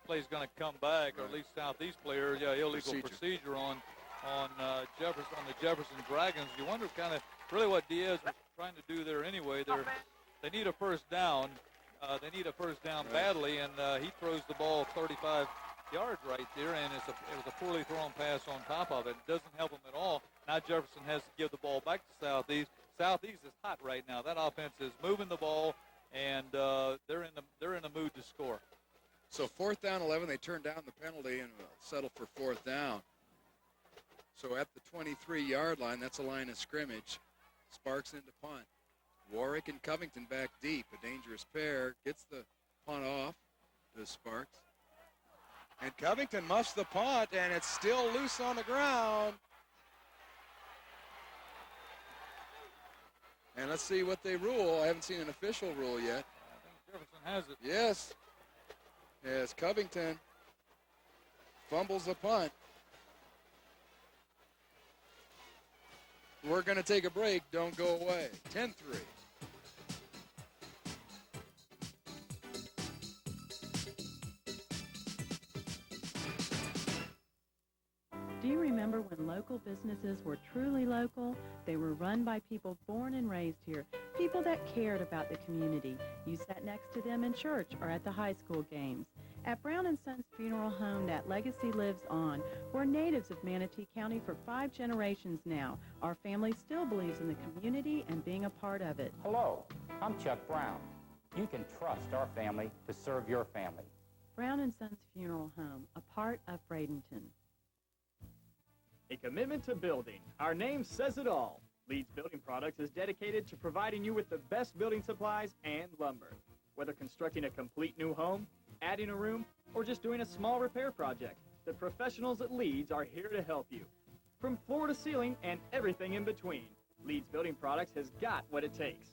play's going to come back, or at least Southeast player, illegal procedure on the Jefferson Dragons. You wonder kind of really what Diaz was trying to do there anyway. They need a first down. They need a first down badly, and he throws the ball 35 yards right there, and it was a poorly thrown pass on top of it. It doesn't help him at all. Now Jefferson has to give the ball back to Southeast. Southeast is hot right now. That offense is moving the ball, and they're in the mood to score. So fourth down, 11. They turn down the penalty and settle for fourth down. So at the 23-yard line, that's a line of scrimmage. Sparks into punt. Warwick and Covington back deep. A dangerous pair. Gets the punt off to Sparks. And Covington muffs the punt, and it's still loose on the ground. And let's see what they rule. I haven't seen an official rule yet. I think Jefferson has it. Yes. As Covington fumbles the punt. We're going to take a break. Don't go away. 10-3. Do you remember when local businesses were truly local? They were run by people born and raised here, people that cared about the community. You sat next to them in church or at the high school games. At Brown & Sons Funeral Home, that legacy lives on. We're natives of Manatee County for 5 generations now. Our family still believes in the community and being a part of it. Hello, I'm Chuck Brown. You can trust our family to serve your family. Brown & Sons Funeral Home, a part of Bradenton. A commitment to building. Our name says it all. Leeds Building Products is dedicated to providing you with the best building supplies and lumber. Whether constructing a complete new home, adding a room, or just doing a small repair project, the professionals at Leeds are here to help you. From floor to ceiling and everything in between, Leeds Building Products has got what it takes.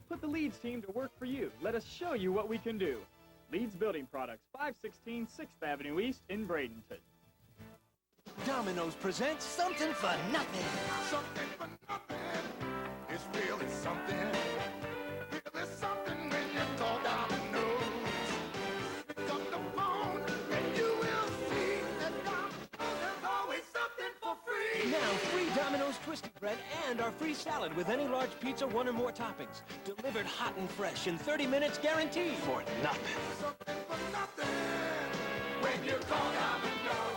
Put the Leeds team to work for you. Let us show you what we can do. Leeds Building Products, 516 6th Avenue East in Bradenton. Domino's presents something for nothing. Something for nothing. It's really something. Really something when you call Domino's. Pick up the phone and you will see that Domino's has always something for free. Now, free Domino's Twisted Bread and our free salad with any large pizza, 1 or more toppings. Delivered hot and fresh in 30 minutes guaranteed. For nothing. Something for nothing when you call Domino's.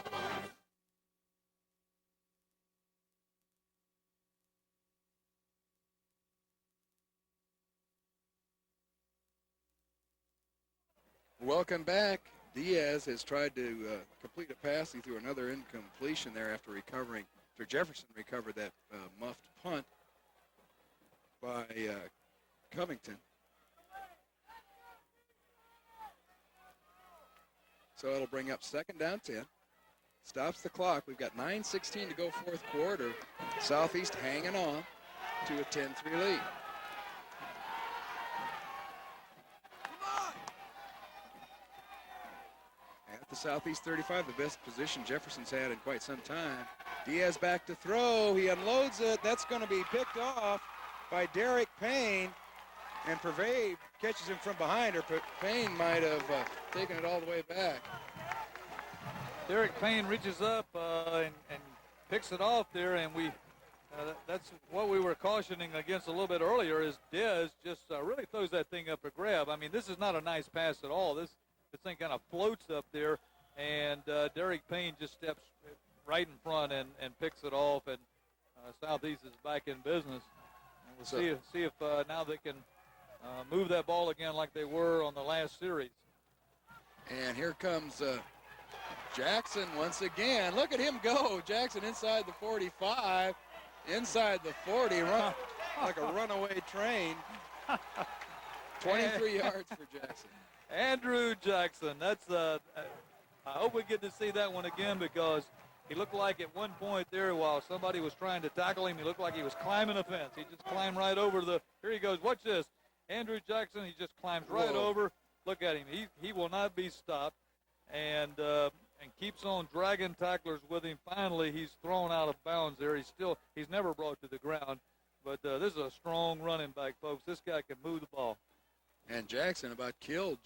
Welcome back. Diaz has tried to complete a pass. He threw another incompletion there after recovering. After Jefferson recovered that muffed punt by Covington. So it'll bring up 2nd down 10. Stops the clock. We've got 9:16 to go 4th quarter. Southeast hanging on to a 10-3 lead. At the Southeast 35, the best position Jefferson's had in quite some time. Diaz back to throw. He unloads it. That's going to be picked off by Derek Payne. And Purvey catches him from behind, or Payne might have taken it all the way back. Derek Payne reaches up and picks it off there, and that's what we were cautioning against a little bit earlier, is Diaz just really throws that thing up for grab. I mean, this is not a nice pass at all. This thing kind of floats up there, and Derek Payne just steps right in front and picks it off, and Southeast is back in business. And we'll see if now they can move that ball again like they were on the last series. And here comes Jackson once again. Look at him go. Jackson inside the 45, inside the 40, run like a runaway train. 23 yards for Jackson. Andrew Jackson. That's I hope we get to see that one again, because he looked like at one point there while somebody was trying to tackle him, he looked like he was climbing a fence. He just climbed right over here he goes. Watch this. Andrew Jackson, he just climbs right over. Look at him. He will not be stopped, and keeps on dragging tacklers with him. Finally, he's thrown out of bounds there. He's never brought to the ground, but this is a strong running back, folks. This guy can move the ball. And Jackson about killed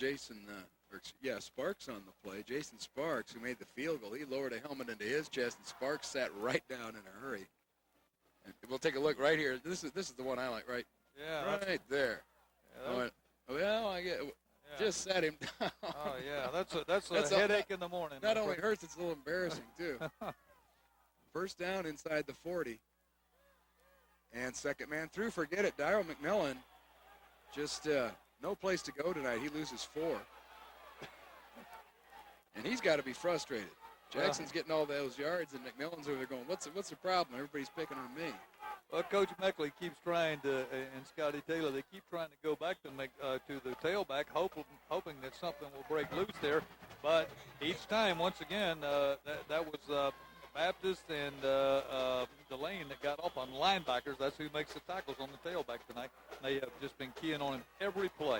Sparks on the play. Jason Sparks, who made the field goal, he lowered a helmet into his chest, and Sparks sat right down in a hurry. And we'll take a look right here. This is the one I like, right? Yeah. Right there. Yeah, I went, well, I get. Yeah. Just sat him down. Oh, yeah, that's a headache in the morning. Not only hurts, it's a little embarrassing, too. First down inside the 40. And second man through. Forget it. Daryl McMillan just no place to go tonight. He loses 4. And he's got to be frustrated. Jackson's getting all those yards, and McMillan's over there going, what's the problem? Everybody's picking on me. Well, Coach Meckley keeps trying to, and Scotty Taylor, they keep trying to go back to the tailback, hoping that something will break loose there. But each time, once again, that was Baptist and Delane that got up on linebackers. That's who makes the tackles on the tailback tonight. They have just been keying on him every play.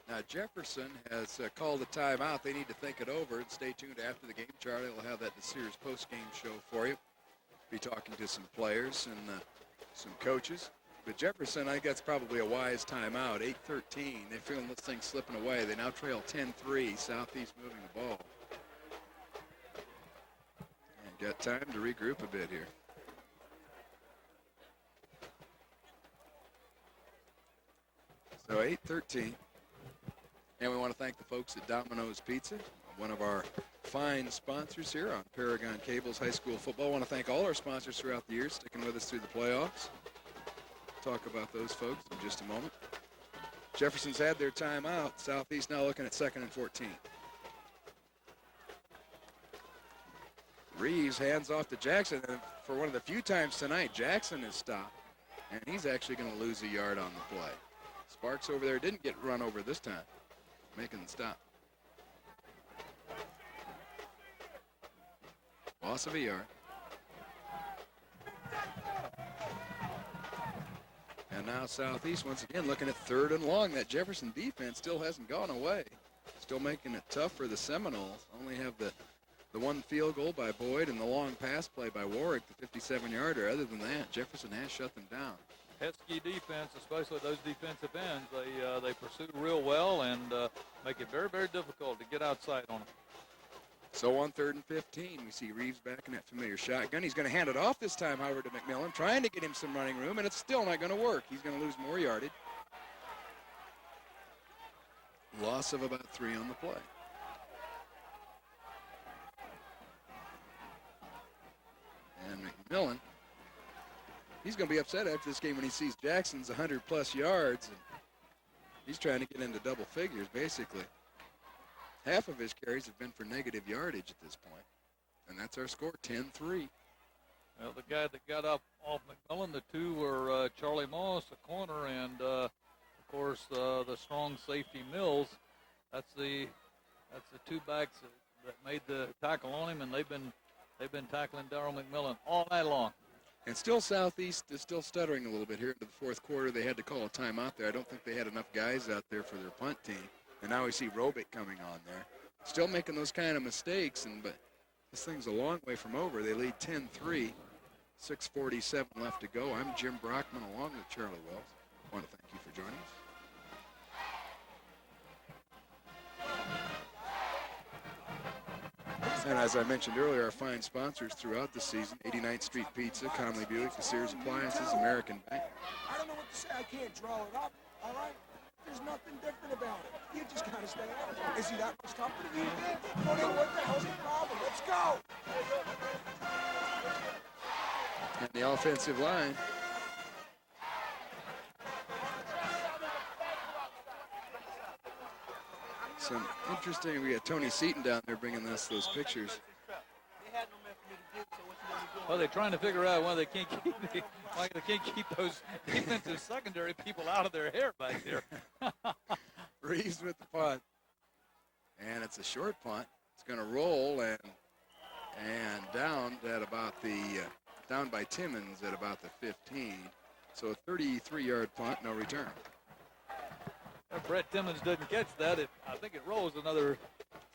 Now, Jefferson has called a timeout. They need to think it over, and stay tuned after the game. Charlie will have that Sears post-game show for you. Be talking to some players and some coaches. But Jefferson, I think that's probably a wise timeout. 8:13. They're feeling this thing slipping away. They now trail 10-3. Southeast moving the ball. And got time to regroup a bit here. So 8:13. And we want to thank the folks at Domino's Pizza, one of our fine sponsors here on Paragon Cable's High School Football. I want to thank all our sponsors throughout the year, sticking with us through the playoffs. Talk about those folks in just a moment. Jefferson's had their timeout. Southeast now looking at 2nd and 14. Reeves hands off to Jackson, and for one of the few times tonight, Jackson is stopped, and he's actually going to lose a yard on the play. Sparks over there didn't get run over this time, making the stop. Loss of a yard. And now Southeast once again looking at 3rd and long. That Jefferson defense still hasn't gone away. Still making it tough for the Seminoles. Only have the one field goal by Boyd and the long pass play by Warwick, the 57-yarder. Other than that, Jefferson has shut them down. Pesky defense, especially those defensive ends. They pursue real well and make it very, very difficult to get outside on them. So on 3rd and 15, we see Reeves back in that familiar shotgun. He's going to hand it off this time, however, to McMillan, trying to get him some running room, and it's still not going to work. He's going to lose more yardage. Loss of about 3 on the play. And McMillan, he's going to be upset after this game when he sees Jackson's 100-plus yards. And he's trying to get into double figures, basically. Half of his carries have been for negative yardage at this point. And that's our score, 10-3. Well, the guy that got up off McMillan, the two were Charlie Moss, the corner, and, of course, the strong safety Mills. That's the two backs that made the tackle on him, and they've been tackling Darryl McMillan all night long. And still Southeast is still stuttering a little bit here into the 4th quarter. They had to call a timeout there. I don't think they had enough guys out there for their punt team. And now we see Robick coming on there. Still making those kind of mistakes, but this thing's a long way from over. They lead 10-3, 6:47 left to go. I'm Jim Brockman along with Charlie Wells. I want to thank you for joining us. And as I mentioned earlier, our fine sponsors throughout the season, 89th Street Pizza, Conley Buick, the Sears Appliances, American Bank. I don't know what to say. I can't draw it up, all right? There's nothing different about it. You just gotta stay out. Is he that much tougher than you? Don't know what the hell's the problem. Let's go. And the offensive line. Some interesting, we got Tony Seaton down there bringing us those pictures. Well, they're trying to figure out why they can't keep those defensive secondary people out of their hair back there. Reeves with the punt. And it's a short punt. It's going to roll and down at about down by Timmons at about the 15. So a 33-yard punt, no return. If Brett Timmons doesn't catch that, I think it rolls another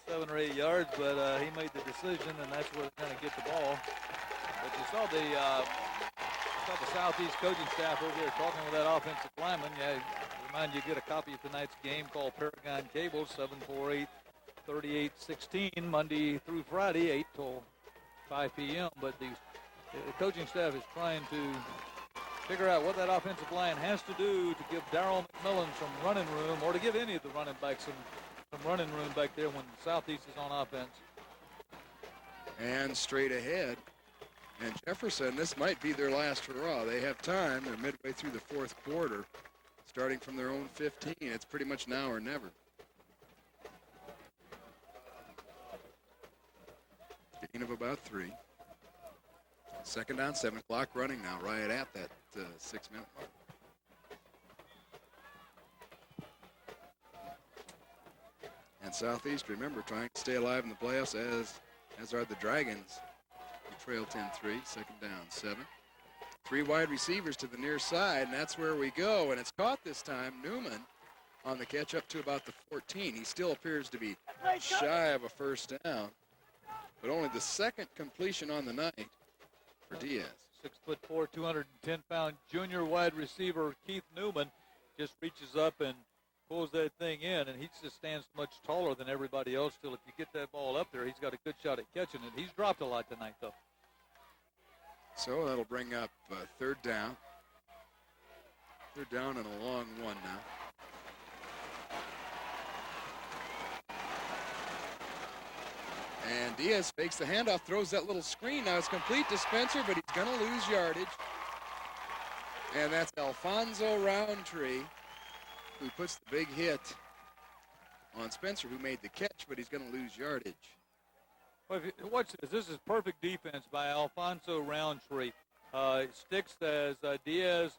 7 or 8 yards, but he made the decision, and that's where they're going to get the ball. But you saw the Southeast coaching staff over there talking with that offensive lineman. Yeah, remind you, get a copy of tonight's game called Paragon Cable, 748-3816, Monday through Friday, 8 till 5 p.m. But the coaching staff is trying to figure out what that offensive line has to do to give Darryl McMillan some running room, or to give any of the running backs some running room back there when Southeast is on offense. And straight ahead. And Jefferson, this might be their last hurrah. They have time. They're midway through the 4th quarter, starting from their own 15. It's pretty much now or never. Gain of about 3. 2nd down, 7 clock running now, right at that 6-minute mark. And Southeast, remember, trying to stay alive in the playoffs, as are the Dragons. They trail 10-3, 2nd down, 7. 3 wide receivers to the near side, and that's where we go. And it's caught this time. Newman on the catch up to about the 14. He still appears to be shy of a first down, but only the 2nd completion on the night for Diaz. 6'4", 210-pound junior wide receiver Keith Newman just reaches up and pulls that thing in, and he just stands much taller than everybody else. Still, if you get that ball up there, he's got a good shot at catching it. He's dropped a lot tonight, though. So that'll bring up 3rd down. 3rd down and a long one now. And Diaz fakes the handoff, throws that little screen. Now it's complete to Spencer, but he's going to lose yardage. And that's Alfonso Roundtree. who puts the big hit on Spencer, who made the catch, but he's going to lose yardage. Well, if you watch this. This is perfect defense by Alfonso Roundtree. Sticks as Diaz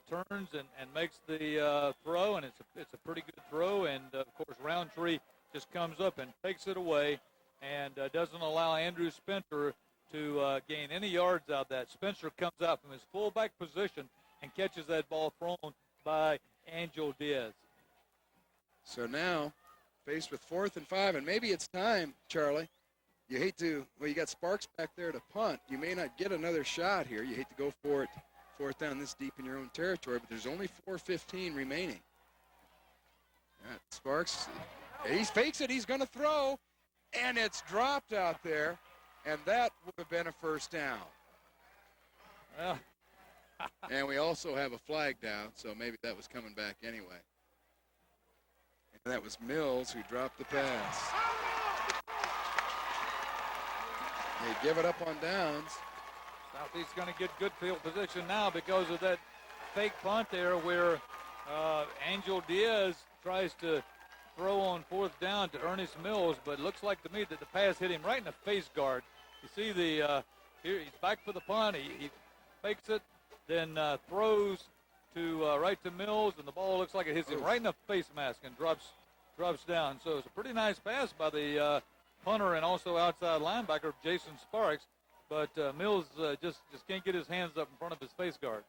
turns and makes the throw, and it's a pretty good throw. And, of course, Roundtree just comes up and takes it away and doesn't allow Andrew Spencer to gain any yards out of that. Spencer comes out from his fullback position and catches that ball thrown by Angel Diaz. So now, faced with 4th and 5, and maybe it's time, Charlie. You hate to, well, you got Sparks back there to punt. You may not get another shot here. You hate to go for it, 4th down this deep in your own territory, but there's only 4:15 remaining. Sparks, he fakes it. He's going to throw, and it's dropped out there, and that would have been a first down. Well. And we also have a flag down, so maybe that was coming back anyway. And that was Mills who dropped the pass. They give it up on downs. Southeast's going to get good field position now because of that fake punt there where Angel Diaz tries to throw on 4th down to Ernest Mills, but it looks like to me that the pass hit him right in the face guard. You see the here he's back for the punt. He fakes it, then throws to right to Mills, and the ball looks like it hits him right in the face mask and drops down. So it's a pretty nice pass by the punter and also outside linebacker Jason Sparks, but Mills just can't get his hands up in front of his face guard.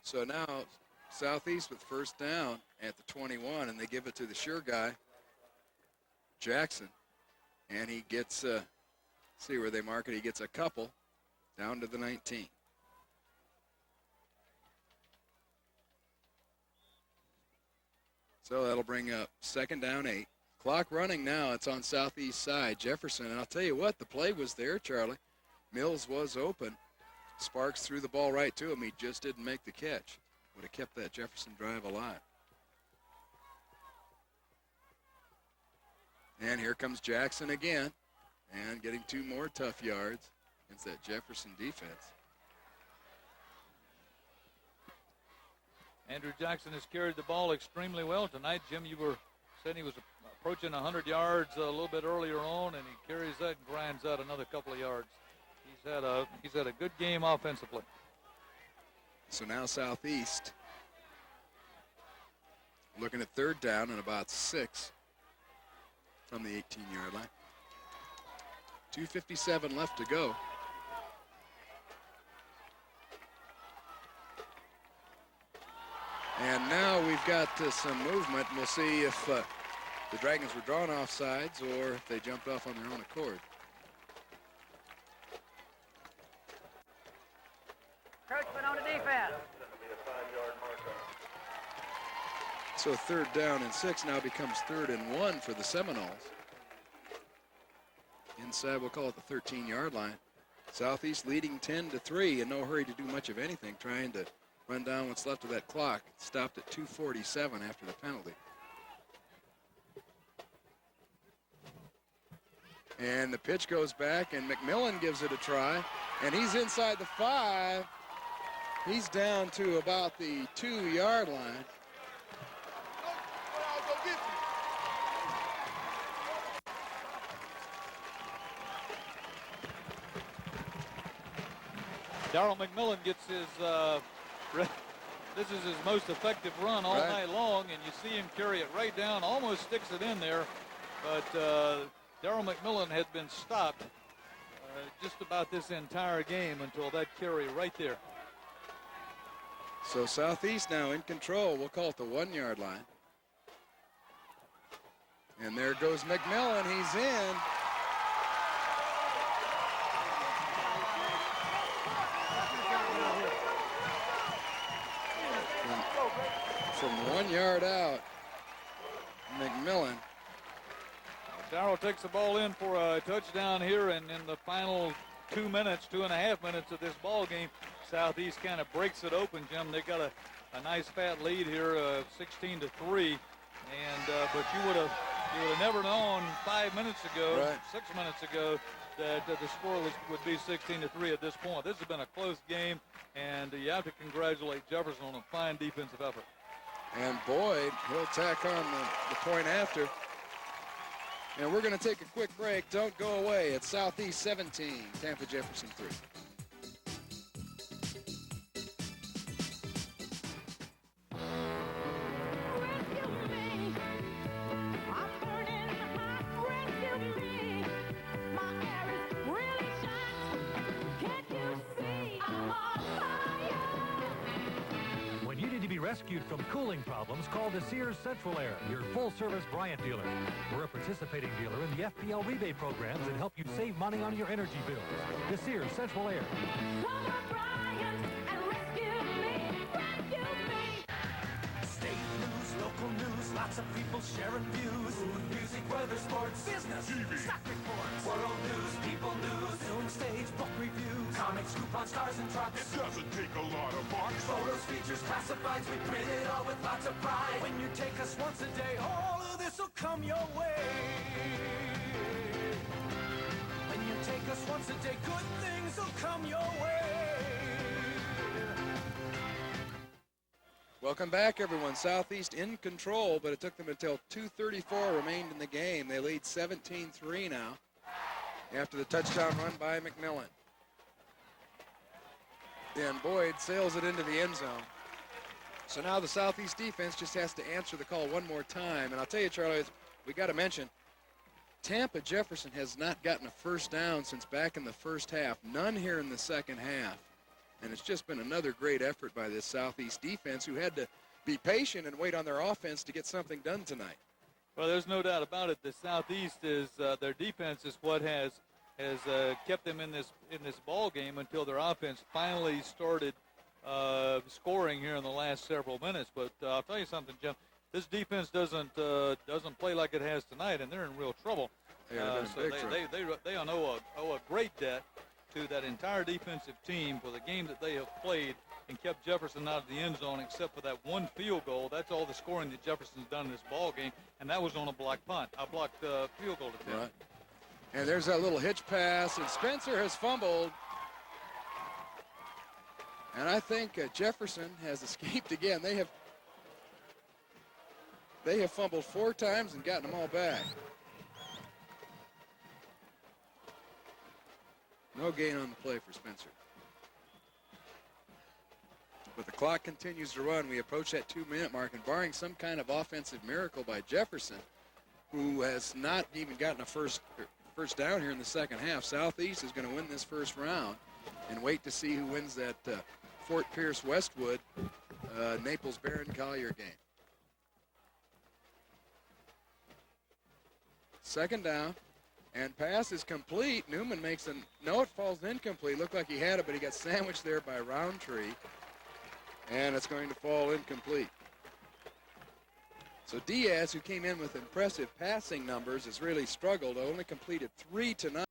So now Southeast with 1st down at the 21, and they give it to the sure guy, Jackson, and he gets, see where they mark it, he gets a couple down to the 19. So that'll bring up 2nd down 8. Clock running now. It's on Southeast side. Jefferson, and I'll tell you what, the play was there, Charlie. Mills was open. Sparks threw the ball right to him. He just didn't make the catch. Would have kept that Jefferson drive alive. And here comes Jackson again, and getting 2 more tough yards against that Jefferson defense. Andrew Jackson has carried the ball extremely well tonight. Jim, you were saying he was approaching 100 yards a little bit earlier on, and he carries that and grinds out another couple of yards. He's had a good game offensively. So now Southeast looking at 3rd down and about 6 from the 18-yard line. 2:57 left to go. And now we've got some movement. We'll see if the Dragons were drawn offsides or if they jumped off on their own accord. Encroachment on the defense. So 3rd down and 6 now becomes 3rd and 1 for the Seminoles. Inside, we'll call it the 13-yard line. Southeast leading 10-3, in no hurry to do much of anything, trying to run down what's left of that clock. Stopped at 2:47 after the penalty. And the pitch goes back, and McMillan gives it a try, and he's inside the 5. He's down to about the 2-yard line. Darryl McMillan gets his, this is his most effective run all night long, and you see him carry it right down, almost sticks it in there, but Darryl McMillan had been stopped just about this entire game until that carry right there. So Southeast now in control. We'll call it the 1-yard line. And there goes McMillan. He's in. From 1 yard out, McMillan. Darryl takes the ball in for a touchdown here, and in the final 2 minutes, 2.5 minutes of this ball game, Southeast kind of breaks it open, Jim. They got a nice fat lead here, 16-3, and but you would have never known 5 minutes ago, 6 minutes ago, that the score would be 16-3 at this point. This has been a close game, and you have to congratulate Jefferson on a fine defensive effort. And Boyd, he'll tack on the point after. And we're going to take a quick break. Don't go away. It's Southeast 17, Tampa Jefferson 3. When you need to be rescued from cooling problems, call the SEHS Central Air, your full-service Bryant dealer. We're a participating dealer in the FPL rebate programs that help you save money on your energy bills. The SEHS Central Air. State news, local news, lots of people sharing views. Food, music, weather, sports, business, TV, stock reports, world news, people news, film, stage, book reviews, comics, coupons, cars and trucks. It doesn't take a lot of bucks. Photos, features, classifieds, we print it all with lots of pride. When you take us once a day, all of this will come your way. When you take us once a day, good things will come your way. Welcome back, everyone. Southeast in control, but it took them until 2:34 remained in the game. They lead 17-3 now after the touchdown run by McMillan. And Boyd sails it into the end zone. So now the Southeast defense just has to answer the call one more time. And I'll tell you, Charlie, we got to mention, Tampa Jefferson has not gotten a first down since back in the first half. None here in the second half. And it's just been another great effort by this Southeast defense, who had to be patient and wait on their offense to get something done tonight. Well, there's no doubt about it. The Southeast is their defense is what has kept them in this ball game until their offense finally started scoring here in the last several minutes. But I'll tell you something, Jim. This defense doesn't play like it has tonight, and they're in real trouble. Yeah, so they owe a great debt to that entire defensive team for the game that they have played and kept Jefferson out of the end zone, except for that one field goal. That's all the scoring that Jefferson's done in this ball game, and that was on a blocked field goal attempt. Right. And there's that little hitch pass, and Spencer has fumbled. And I think Jefferson has escaped again. They have fumbled 4 times and gotten them all back. No gain on the play for Spencer. But the clock continues to run. We approach that 2-minute mark, and barring some kind of offensive miracle by Jefferson, who has not even gotten a first down here in the second half, Southeast is going to win this first round and wait to see who wins that Fort Pierce Westwood Naples Barron Collier game. Second down. And pass is complete. Newman makes no, it falls incomplete. Looked like he had it, but he got sandwiched there by Roundtree. And it's going to fall incomplete. So Diaz, who came in with impressive passing numbers, has really struggled. Only completed 3 tonight.